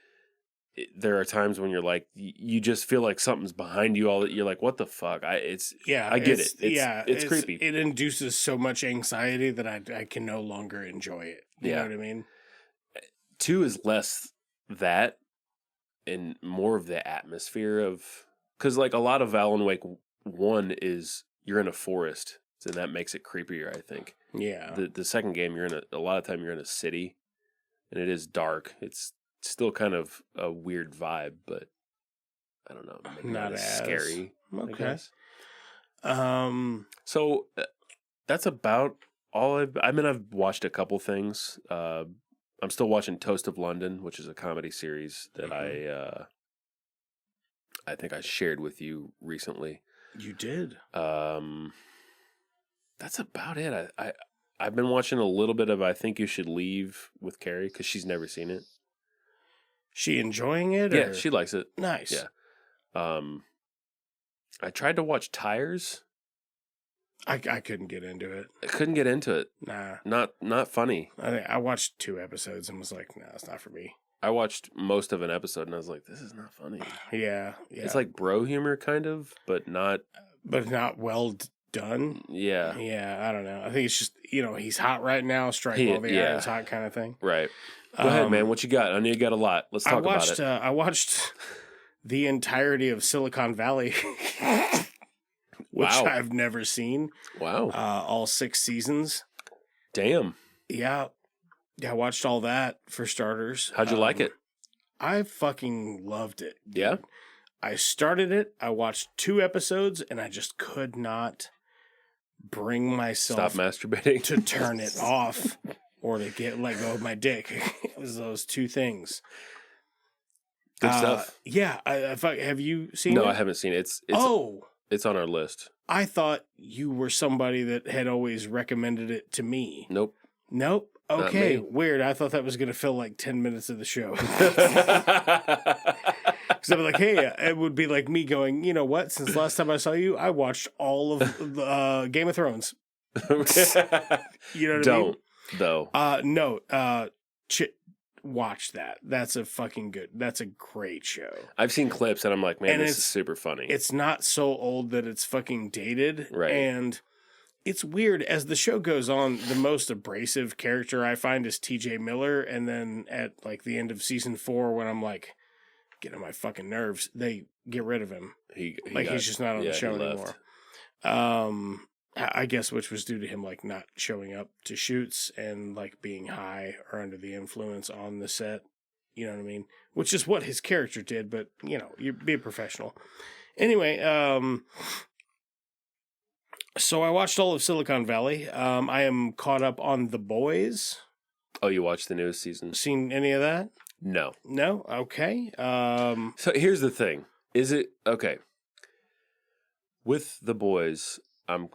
There are times when you're like, you just feel like something's behind you. You're like, "What the fuck?" I get it. It's creepy. It induces so much anxiety that I can no longer enjoy it. You know what I mean? 2 is less that and more of the atmosphere of, because like a lot of Alan Wake 1 is you're in a forest, and that makes it creepier, I think. Yeah. The second game, a lot of time you're in a city, and it is dark. It's still kind of a weird vibe, but I don't know, maybe not as scary. Okay. So that's about all. I've watched a couple things. I'm still watching Toast of London, which is a comedy series that I think I shared with you recently. You did. That's about it. I've been watching a little bit of I Think You Should Leave with Carrie because she's never seen it. She enjoying it? Yeah, she likes it. Nice. Yeah. I tried to watch Tires. I couldn't get into it. I couldn't get into it. Nah. Not funny. I watched 2 episodes and was like, no, it's not for me. I watched most of an episode and I was like, this is not funny. Yeah. It's like bro humor kind of, but not well done. Yeah. Yeah, I don't know. I think it's just, he's hot right now, strike while the iron's hot kind of thing. Right. Go ahead, man. What you got? I know you got a lot. Let's talk about it. I watched the entirety of Silicon Valley, which I've never seen. Wow. All 6 seasons. Damn. Yeah. I watched all that for starters. How'd you like it? I fucking loved it. Dude. Yeah? I started it. I watched 2 episodes and I just could not bring myself stop masturbating to turn it off or to let go of my dick. It was those 2 things. Good stuff. Yeah, have you seen it? No, I haven't seen it. It's on our list. I thought you were somebody that had always recommended it to me. Nope. Okay, weird. I thought that was going to fill like 10 minutes of the show. Because I'd be like, hey, it would be like me going, you know what? Since last time I saw you, I watched all of Game of Thrones. You know what I mean? Though. No. Watch that. That's a great show. I've seen clips and I'm like, man, this is super funny. It's not so old that it's fucking dated. Right. And it's weird. As the show goes on, the most abrasive character I find is TJ Miller. And then at like the end of season 4, when I'm like, get on my fucking nerves, they get rid of him. He's just not on the show anymore. I guess which was due to him like not showing up to shoots and like being high or under the influence on the set. You know what I mean? Which is what his character did, but you know, you be a professional. Anyway, so I watched all of Silicon Valley. I am caught up on The Boys. Oh, you watched the newest season? Seen any of that? No. Okay. So here's the thing. Is it okay? With The Boys, I'm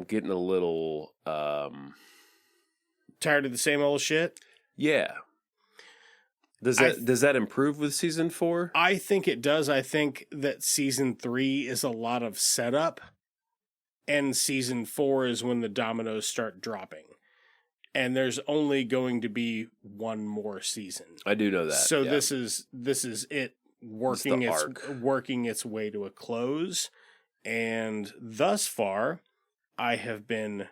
getting a little tired of the same old shit. Yeah. Does that improve with season 4? I think it does. I think that season 3 is a lot of setup, and season 4 is when the dominoes start dropping. And there's only going to be one more season. I do know that. So yeah. This is it working its way to a close. And thus far, I have been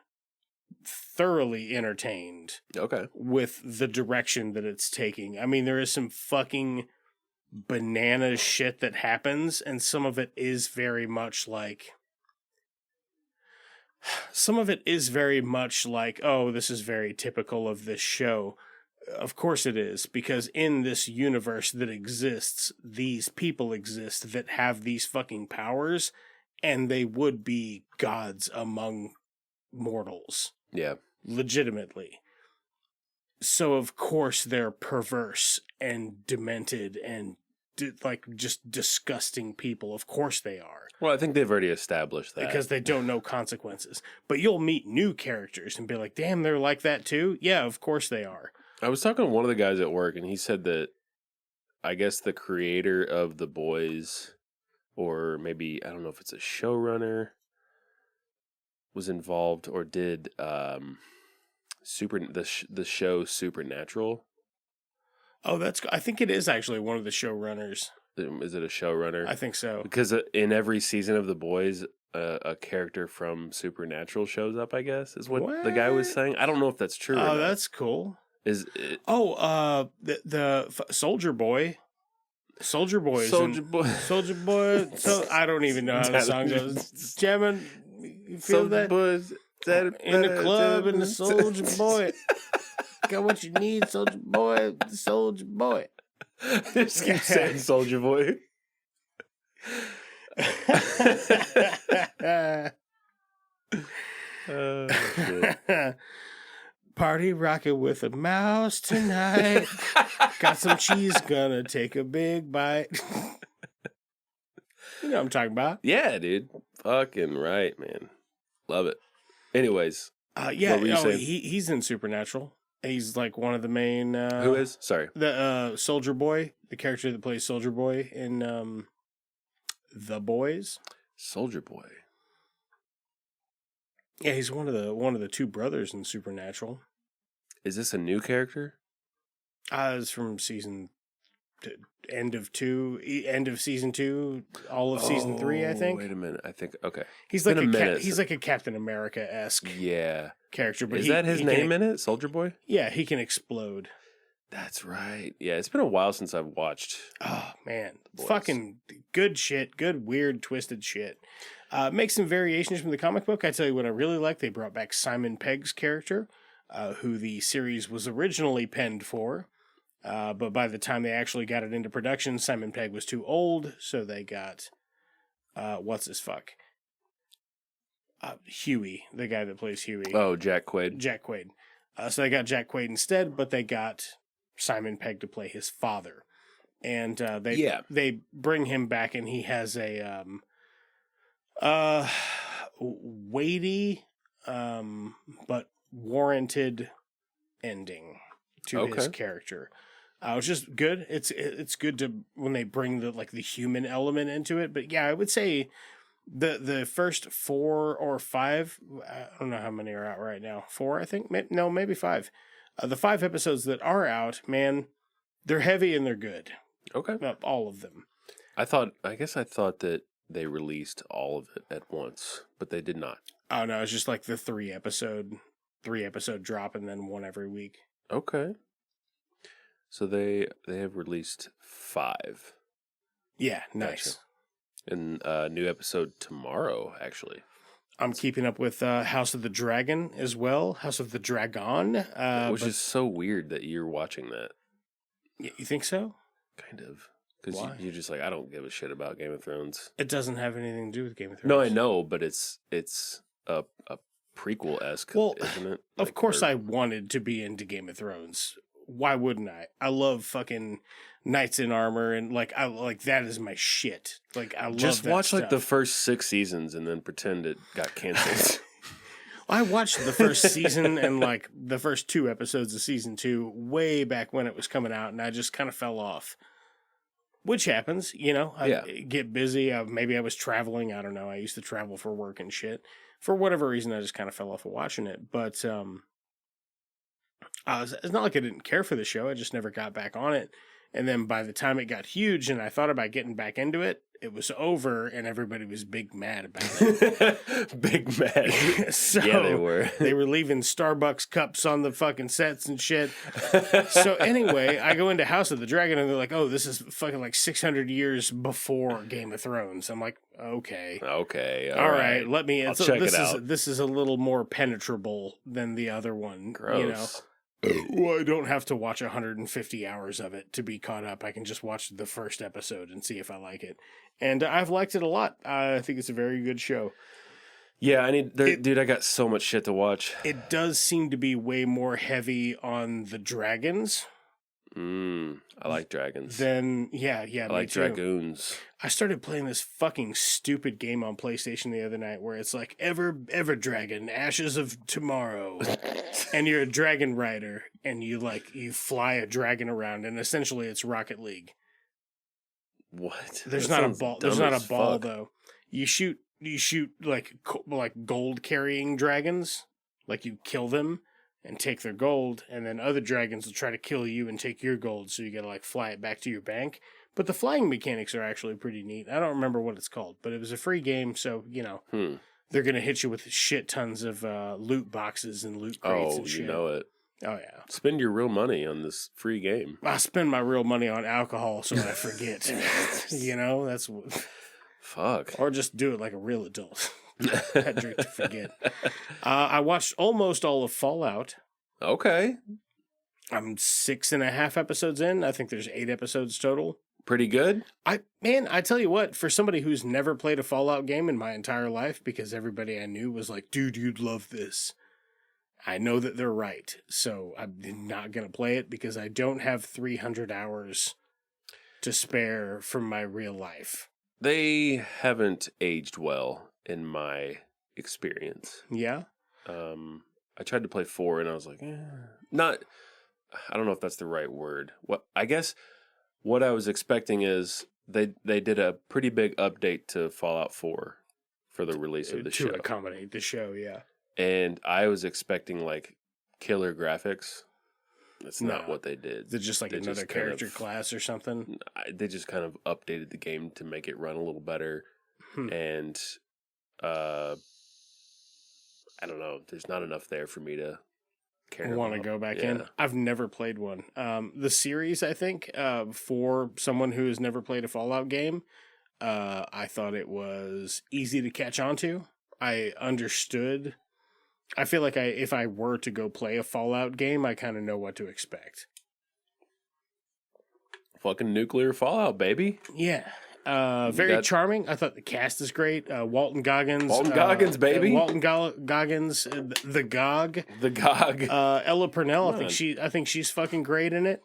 thoroughly entertained. Okay. With the direction that it's taking. I mean, there is some fucking banana shit that happens, and some of it is very much like, oh, this is very typical of this show. Of course it is, because in this universe that exists, these people exist that have these fucking powers, and they would be gods among mortals. Yeah. Legitimately. So of course they're perverse and demented and just disgusting people. Of course they are. Well, I think they've already established that. Because they don't know consequences. But you'll meet new characters and be like, damn, they're like that too? Yeah, of course they are. I was talking to one of the guys at work, and he said that I guess the creator of The Boys, or maybe, I don't know if it's a showrunner, was involved or did the show Supernatural. Oh, I think it is actually one of the showrunners. Is it a showrunner? I think so. Because in every season of The Boys, a character from Supernatural shows up, I guess, is what the guy was saying. I don't know if that's true. Oh, that's cool. Is it? Oh, the Soldier Boy. Soldier Boy. Soldier Boy. So I don't even know how the song goes. Jamming. You feel that? Boys, in the club and the Soldier Boy. Got what you need, Soldier Boy. Soldier Boy. Just keep saying Soldier Boy. Shit. Party rocking with a mouse tonight. Got some cheese, gonna take a big bite. You know what I'm talking about. Yeah, dude. Fucking right, man. Love it. Anyways. Yeah, he's in Supernatural. He's like one of the main... Who is? Sorry. The Soldier Boy. The character that plays Soldier Boy in The Boys. Soldier Boy. Yeah, he's one of the two brothers in Supernatural. Is this a new character? It's from end of season 2, all of season 3, I think. Wait a minute, I think okay. He's like a Captain America-esque character. But is that his name in it? Soldier Boy? Yeah, he can explode. That's right. Yeah, it's been a while since I've watched. Oh man, fucking good shit. Good, weird, twisted shit. Make some variations from the comic book. I tell you what I really like. They brought back Simon Pegg's character, who the series was originally penned for. But by the time they actually got it into production, Simon Pegg was too old, so they got Huey, the guy that plays Huey. Oh, Jack Quaid. Jack Quaid. So they got Jack Quaid instead, but they got Simon Pegg to play his father. and they bring him back, and he has a weighty but warranted ending to his character. It was just good. It's good to when they bring the human element into it. But yeah, I would say the first 4 or 5. I don't know how many are out right now. 4, I think. Maybe 5. The 5 episodes that are out, man, they're heavy and they're good. Okay, all of them. I guess I thought that they released all of it at once, but they did not. Oh no, it's just like the 3 episode drop and then one every week. Okay. So they have released 5. Yeah, nice. Gotcha. And a new episode tomorrow, actually. I'm keeping up with House of the Dragon as well. House of the Dragon. Which is so weird that you're watching that. You think so? Kind of. Because you're just like, I don't give a shit about Game of Thrones. It doesn't have anything to do with Game of Thrones. No, I know, but it's a prequel-esque, isn't it? Of course I wanted to be into Game of Thrones. Why wouldn't I? I love fucking knights in armor and that is my shit. I love just that watch stuff. the first 6 seasons and then pretend it got canceled. I watched the first season and the first 2 episodes of season 2 way back when it was coming out, and I just kind of fell off. Which happens, I get busy. Maybe I was traveling. I don't know. I used to travel for work and shit. For whatever reason, I just kind of fell off of watching it. But it's not like I didn't care for the show. I just never got back on it. And then by the time it got huge and I thought about getting back into it, it was over and everybody was big mad about it. Big mad. So yeah, they were. They were leaving Starbucks cups on the fucking sets and shit. So anyway, I go into House of the Dragon and they're like, oh, this is fucking 600 years before Game of Thrones. I'm like, okay. Okay. All right. Let me. I'll check it out. This is a little more penetrable than the other one. Gross. Well, I don't have to watch 150 hours of it to be caught up. I can just watch the first episode and see if I like it. And I've liked it a lot. I think it's a very good show. Yeah, dude, I got so much shit to watch. It does seem to be way more heavy on the dragons. I like dragons. I like dragoons. I started playing this fucking stupid game on PlayStation the other night where it's like Ever Dragon, Ashes of Tomorrow, and you're a dragon rider and you fly a dragon around, and essentially it's Rocket League. What? There's not a ball. There's not a ball though. You shoot like gold carrying dragons. You kill them and take their gold, and then other dragons will try to kill you and take your gold, so you gotta fly it back to your bank. But the flying mechanics are actually pretty neat. I don't remember what it's called, but it was a free game, so they're gonna hit you with shit tons of loot boxes and loot crates and shit. You know it. Oh yeah. Spend your real money on this free game. I spend my real money on alcohol so I forget. That's fuck. Or just do it like a real adult. I drink to forget. I watched almost all of Fallout. Okay. I'm 6.5 episodes in. I think there's 8 episodes total. Pretty good. I tell you what, for somebody who's never played a Fallout game in my entire life, because everybody I knew was like, dude, you'd love this. I know that they're right. So I'm not going to play it because I don't have 300 hours to spare from my real life. They haven't aged well in my experience. Yeah? I tried to play 4 and I was like, not, I don't know if that's the right word. I guess what I was expecting is they did a pretty big update to Fallout 4 for the release of the show. To accommodate the show, yeah. And I was expecting killer graphics. That's not what they did. They're just another character class or something? They just kind of updated the game to make it run a little better. And I don't know. There's not enough there for me to care. Want to go back in? I've never played one. The series, I think, for someone who has never played a Fallout game, I thought it was easy to catch on to. I understood. I feel like if I were to go play a Fallout game, I kind of know what to expect. Fucking nuclear Fallout, baby. Yeah. Very charming. I thought the cast is great. Walton Goggins. Walton Goggins, baby. Walton Goggins, the Gog. The Gog. Ella Purnell. I think she's fucking great in it.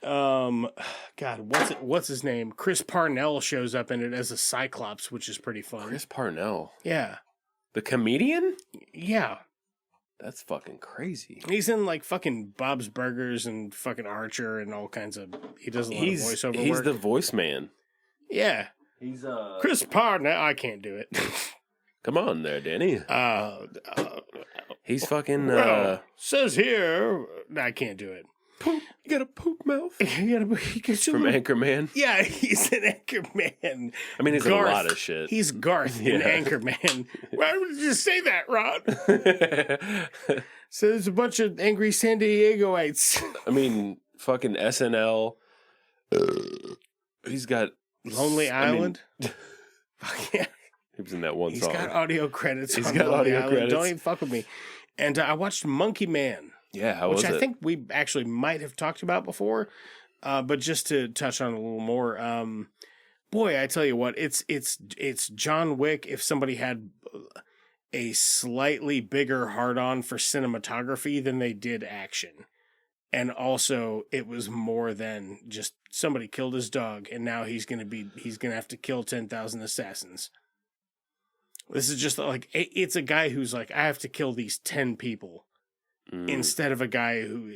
God, what's his name? Chris Parnell shows up in it as a Cyclops, which is pretty fun. Chris Parnell. Yeah. The comedian? Yeah. That's fucking crazy. He's in like fucking Bob's Burgers and fucking Archer and all kinds of. He does a lot of voiceover work. He's the voice man. Yeah. He's Chris Parnell. I can't do it. Come on there, Danny. He's fucking. Says here. I can't do it. Poop. You got a poop mouth. From Anchorman. Yeah, he's an Anchorman. I mean, he's Garth. in a lot of shit. He's Garth in Anchorman. Why would you just say that, Rod? So there's a bunch of angry San Diegoites. I mean, fucking SNL. He's got Lonely Island. Yeah. He was in that one He's song. He's got audio credits. He's on got Lonely audio Island. credits. Don't even fuck with me. And I watched Monkey Man. Yeah, how was it? Which I think we actually might have talked about before, but just to touch on a little more, boy, I tell you what, it's John Wick if somebody had a slightly bigger hard-on for cinematography than they did action. And also, it was more than just somebody killed his dog, and now he's gonna have to kill 10,000 assassins. This is just like, it's a guy who's like, I have to kill these 10 people. Instead of a guy who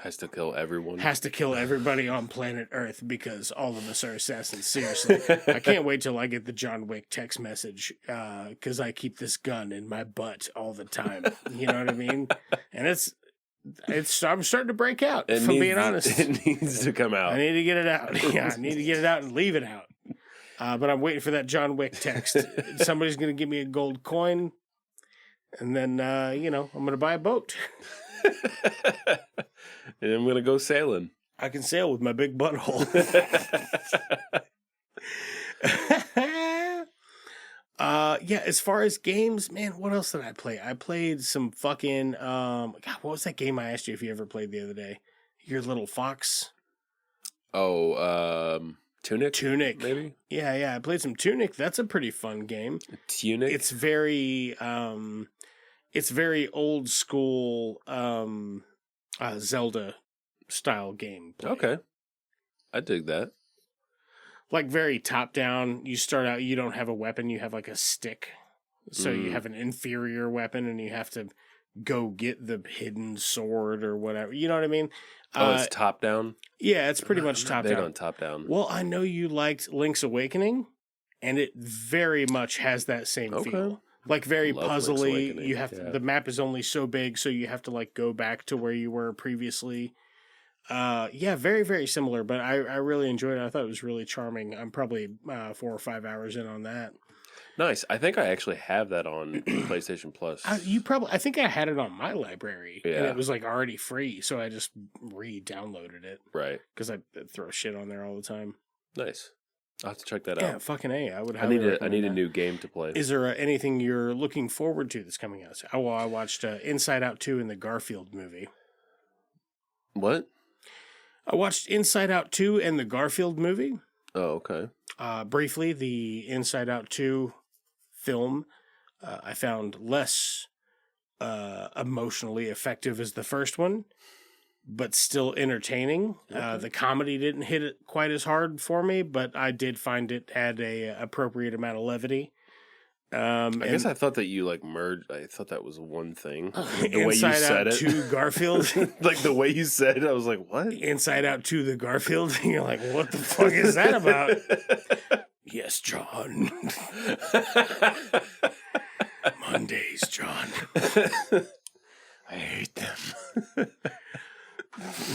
has to kill everyone. Has to kill everybody on planet Earth because all of us are assassins. Seriously. I can't wait till I get the John Wick text message because I keep this gun in my butt all the time. You know what I mean? And I'm starting to break out, being honest. It needs to come out. I need to get it out. Yeah, I need to get it out and leave it out. But I'm waiting for that John Wick text. Somebody's going to give me a gold coin. And then, I'm going to buy a boat. And I'm going to go sailing. I can sail with my big butthole. As far as games, man, what else did I play? I played some fucking, God, what was that game I asked you if you ever played the other day? Your Little Fox? Oh, Tunic? Tunic. Maybe? Yeah, I played some Tunic. That's a pretty fun game. Tunic? It's very old school Zelda style game. Okay. I dig that. Like very top down. You start out, you don't have a weapon, you have like a stick. So you have an inferior weapon and you have to go get the hidden sword or whatever. You know what I mean? It's top down? Yeah, it's pretty much top Big down. on top down. Well, I know you liked Link's Awakening, and it very much has that same feel. Like very puzzly. You have the map is only so big, so you have to like go back to where you were previously. Very, very similar, but I really enjoyed it. I thought it was really charming. I'm probably 4 or 5 hours in on that. Nice. I think I actually have that on PlayStation Plus. I think I had it on my library, and it was like already free, so I just re-downloaded it. Right. Because I throw shit on there all the time. Nice. I'll have to check that out. Yeah, fucking A. I would. I need a new game to play. Is there anything you're looking forward to that's coming out? I watched Inside Out 2 and the Garfield movie. What? I watched Inside Out 2 and the Garfield movie. Oh, okay. Briefly, the Inside Out 2 film I found less emotionally effective as the first one, but still entertaining. The comedy didn't hit it quite as hard for me, but I did find it had a appropriate amount of levity. I guess I thought that you like merged. I thought that was one thing. The way you Inside said Out it, 2 Garfield. like the way you said it, I was like, "What?" Inside Out 2 the Garfield. And you're like, "What the fuck is that about?" Yes, John. Mondays, John. I hate them.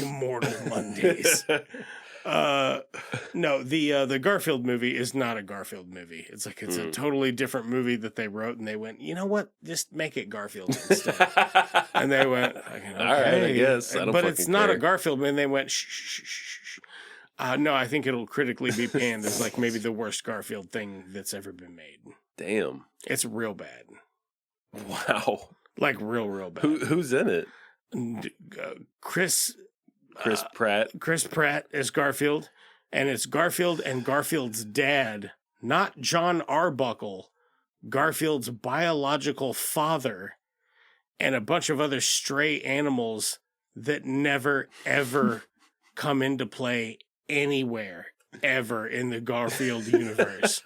Immortal Mondays. No, the Garfield movie is not a Garfield movie. It's like a totally different movie that they wrote, and they went, you know what? Just make it Garfield instead. And they went, okay, all right, I guess. But it's not a Garfield movie. And they went, shh. No, I think it'll critically be panned as like maybe the worst Garfield thing that's ever been made. Damn, it's real bad. Wow, like real bad. Who's in it? Chris Pratt. Chris Pratt is Garfield, and it's Garfield and Garfield's dad, not John Arbuckle, Garfield's biological father, and a bunch of other stray animals that never, ever, come into play anywhere ever in the Garfield universe.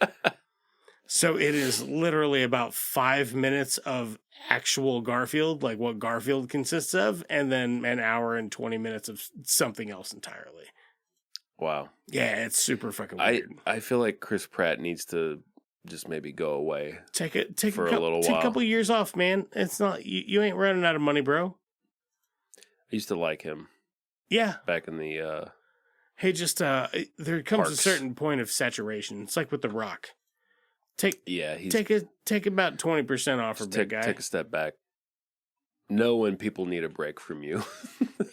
So it is literally about 5 minutes of actual Garfield, like what Garfield consists of, and then an hour and 20 minutes of something else entirely. Wow. Yeah, it's super fucking weird. I feel like Chris Pratt needs to just maybe go away. Take a little while. a couple years off, man. It's not you ain't running out of money, bro. I used to like him. Yeah. Back in the Hey, just there comes Parks. a certain point of saturation. It's like with The Rock. Take about 20% off, or big guy. Take a step back. Know when people need a break from you.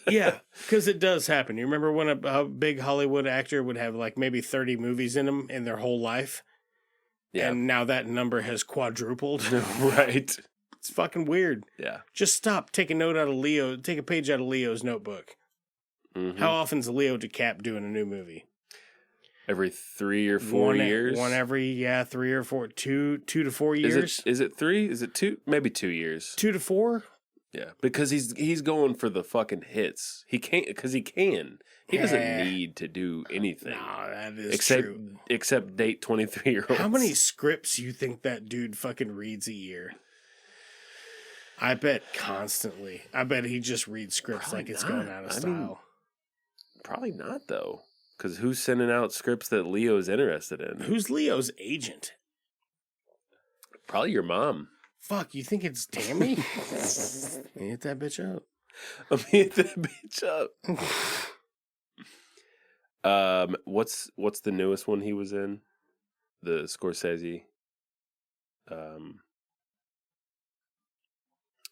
Yeah, because it does happen. You remember when a big Hollywood actor would have like maybe 30 movies in them in their whole life? Yeah. And now that number has quadrupled. Right. It's fucking weird. Yeah. Just stop. Take a page out of Leo's notebook. Mm-hmm. How often's Leo DiCap doing a new movie? Every 3 or 4 years? One every, 3 or 4, 2 to 4 years. Is it 3? Is it 2? Maybe 2 years. 2 to 4? Yeah, because he's going for the fucking hits. He can't, because he can. He doesn't need to do anything. No, that is true. Except date 23-year-olds. How many scripts you think that dude fucking reads a year? I bet constantly. I bet he just reads scripts Probably like it's not. going out of style. Probably not, though. Because who's sending out scripts that Leo's interested in? Who's Leo's agent? Probably your mom. Fuck, you think it's Tammy? Hit that bitch up. I'm hit that bitch up. What's the newest one he was in? The Scorsese.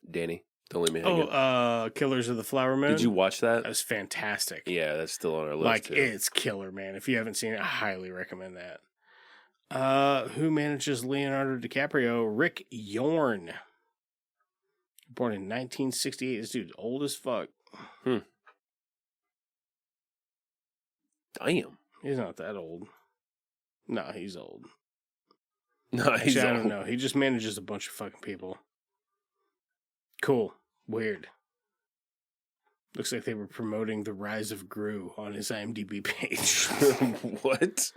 Danny, don't let me hang it. Killers of the Flower Moon. Did you watch that? That was fantastic. Yeah, that's still on our list. Like, too. it's killer, man. If you haven't seen it, I highly recommend that. Who manages Leonardo DiCaprio? Rick Yorn. Born in 1968. This dude's old as fuck. Damn. He's not that old. No, he's old. No, he's Actually, I old. don't know. He just manages a bunch of fucking people. Cool. Weird. Looks like they were promoting The Rise of Gru on his IMDb page. What?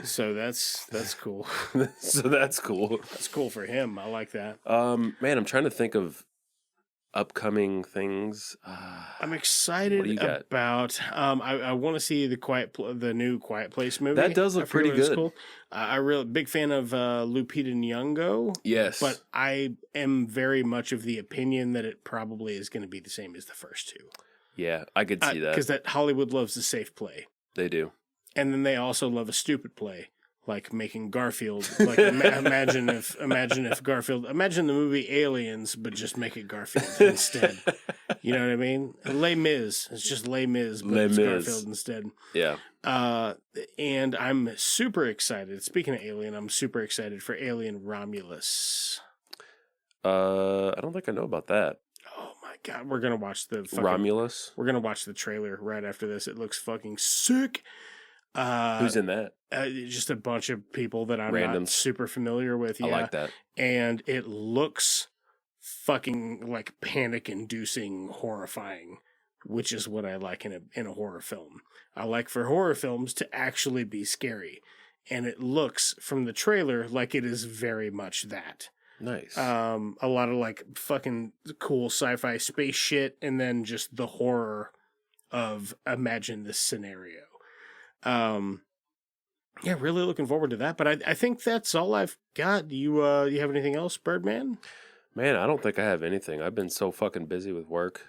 So that's cool. So that's cool. That's cool for him. I like that. Man, I'm trying to think of upcoming things. I'm excited What do you got? about. I want to see the new Quiet Place movie. That does look I forget pretty what it's good. called. I'm really big fan of Lupita Nyong'o. Yes, But I am very much of the opinion that it probably is going to be the same as the first two. yeah, I could see that. Because that Hollywood loves a safe play. They do. And then they also love a stupid play, like making Garfield. Like imagine if Garfield. Imagine the movie Aliens, but just make it Garfield instead. You know what I mean? Les Mis. It's just Les Mis, but it's Garfield instead. Yeah. And I'm super excited. Speaking of Alien, I'm super excited for Alien Romulus. I don't think I know about that. Oh my god, we're gonna watch the Romulus. We're gonna watch the trailer right after this. It looks fucking sick. Who's in that? Just a bunch of people that I'm Randoms. not super familiar with. Yeah. I like that. And it looks fucking like panic-inducing, horrifying, which is what I like in a horror film. I like for horror films to actually be scary, and it looks from the trailer like it is very much that. Nice. A lot of like fucking cool sci-fi space shit, and then just the horror of imagine this scenario. Yeah, really looking forward to that. But I think that's all I've got. You have anything else, Birdman? Man, I don't think I have anything. I've been so fucking busy with work.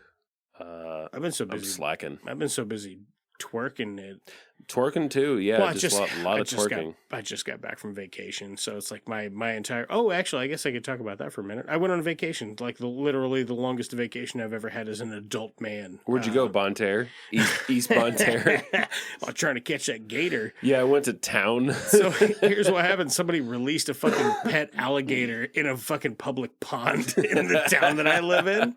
I've been so busy. I'm slacking. I've been so busy twerking it. Twerking too, yeah. Well, just a lot of twerking. I just got back from vacation, so it's like my entire. Oh, actually, I guess I could talk about that for a minute. I went on vacation, like literally the longest vacation I've ever had as an adult man. Where'd you go, Bonterre? East Bonterre. I'm trying to catch that gator. Yeah, I went to town. So here's what happened: somebody released a fucking pet alligator in a fucking public pond in the town that I live in.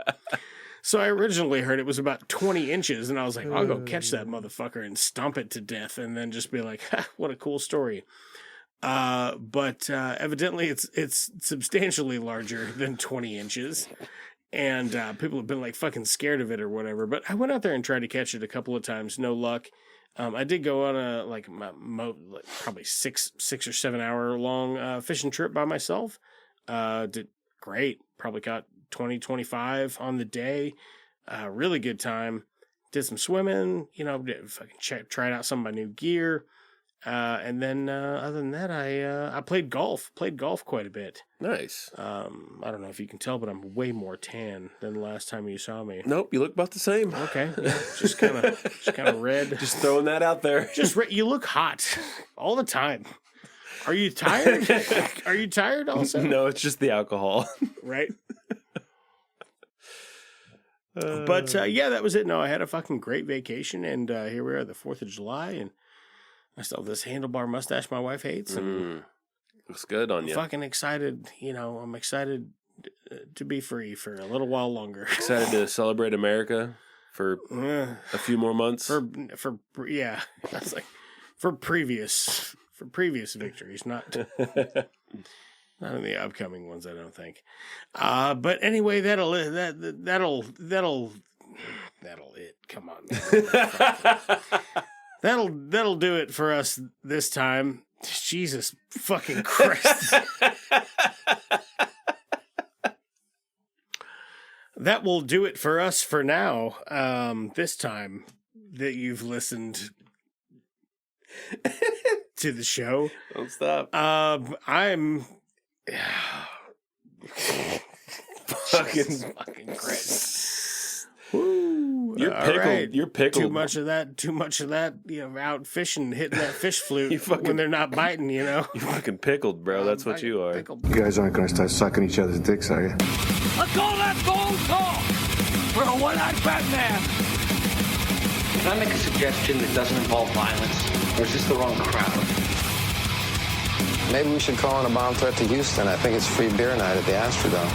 So I originally heard it was about 20 inches, and I was like, I'll go catch that motherfucker and stomp it to death, and then just be like, ha, what a cool story. But evidently it's substantially larger than 20 inches. And people have been like fucking scared of it or whatever. But I went out there and tried to catch it a couple of times. No luck. I did go on a probably 6 or 7 hour long fishing trip by myself. Did great. Probably caught 20, 25 on the day. Really good time. Did some swimming. Tried out some of my new gear. And then other than that, I played golf. Played golf quite a bit. Nice. I don't know if you can tell, but I'm way more tan than the last time you saw me. Nope, you look about the same. Okay, yeah, just kind of red. Just throwing that out there. You look hot all the time. Are you tired? Are you tired also? No, it's just the alcohol. Right. But yeah, that was it. No, I had a fucking great vacation, and here we are, the 4th of July, and I still have this handlebar mustache my wife hates. And looks good on you. Fucking excited. I'm excited to be free for a little while longer. Excited to celebrate America for a few more months. Yeah, that's like for previous victories, not in the upcoming ones, I don't think. But anyway, that'll it. Come on, man. That'll do it for us this time. Jesus fucking Christ. That will do it for us for now. This time that you've listened to the show. Don't stop. I'm fucking Christ. Woo. You're pickled. Right. You're pickled. Too much of that, out fishing, hitting that fish flute when they're not biting, You're fucking pickled, bro. That's what you are. You guys aren't going to start sucking each other's dicks, are you? Let's call that phone talk for a one-eyed Batman. Can I make a suggestion that doesn't involve violence? Or is this the wrong crowd? Maybe we should call in a bomb threat to Houston. I think it's free beer night at the Astrodome.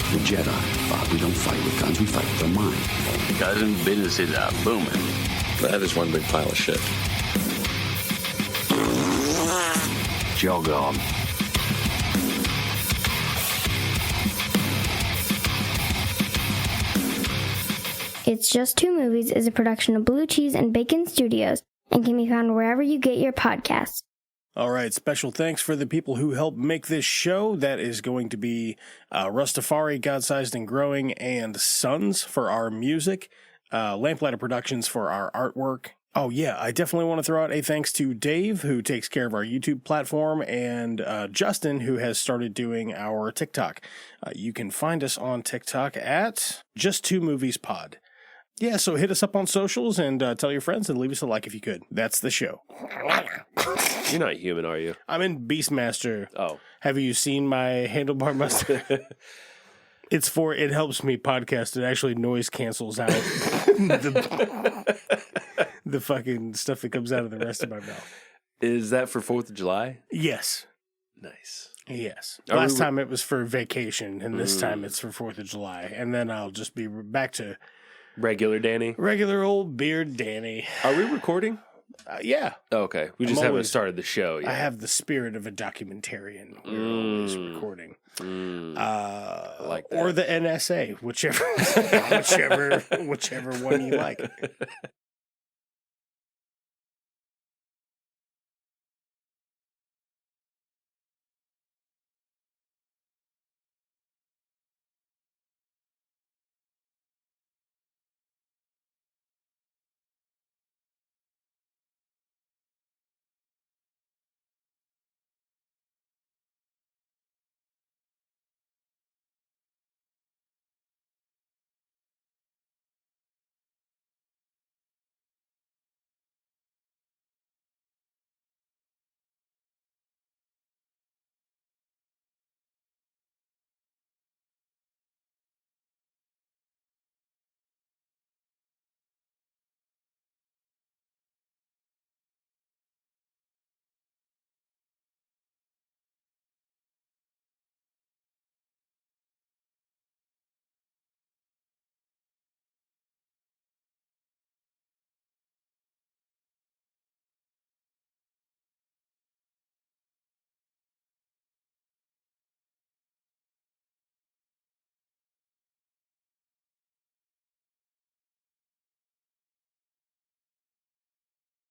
The Jedi, Bob, we don't fight with guns, we fight with our mind. Cousin, businesses are booming. That is one big pile of shit. Jog on. It's Just Two Movies is a production of Blue Cheese and Bacon Studios and can be found wherever you get your podcasts. All right, special thanks for the people who helped make this show. That is going to be Russ, Tafari, God-Sized and Growing, and Sons for our music, Lamplighter Productions for our artwork. Oh, yeah, I definitely want to throw out a thanks to Dave, who takes care of our YouTube platform, and Justin, who has started doing our TikTok. You can find us on TikTok at Just Two Movies Pod. Yeah, so hit us up on socials and tell your friends and leave us a like if you could. That's the show. You're not human, are you? I'm in Beastmaster. Oh. Have you seen my handlebar mustache? It helps me podcast. It actually noise cancels out the fucking stuff that comes out of the rest of my mouth. Is that for 4th of July? Yes. Nice. Yes. Last time it was for vacation, and this time it's for 4th of July. And then I'll just be back to... Regular Danny? Regular old beard Danny. Are we recording? Yeah. Oh, okay. We just haven't started the show yet. I have the spirit of a documentarian. We're always recording. I like that. Or the NSA, whichever one you like.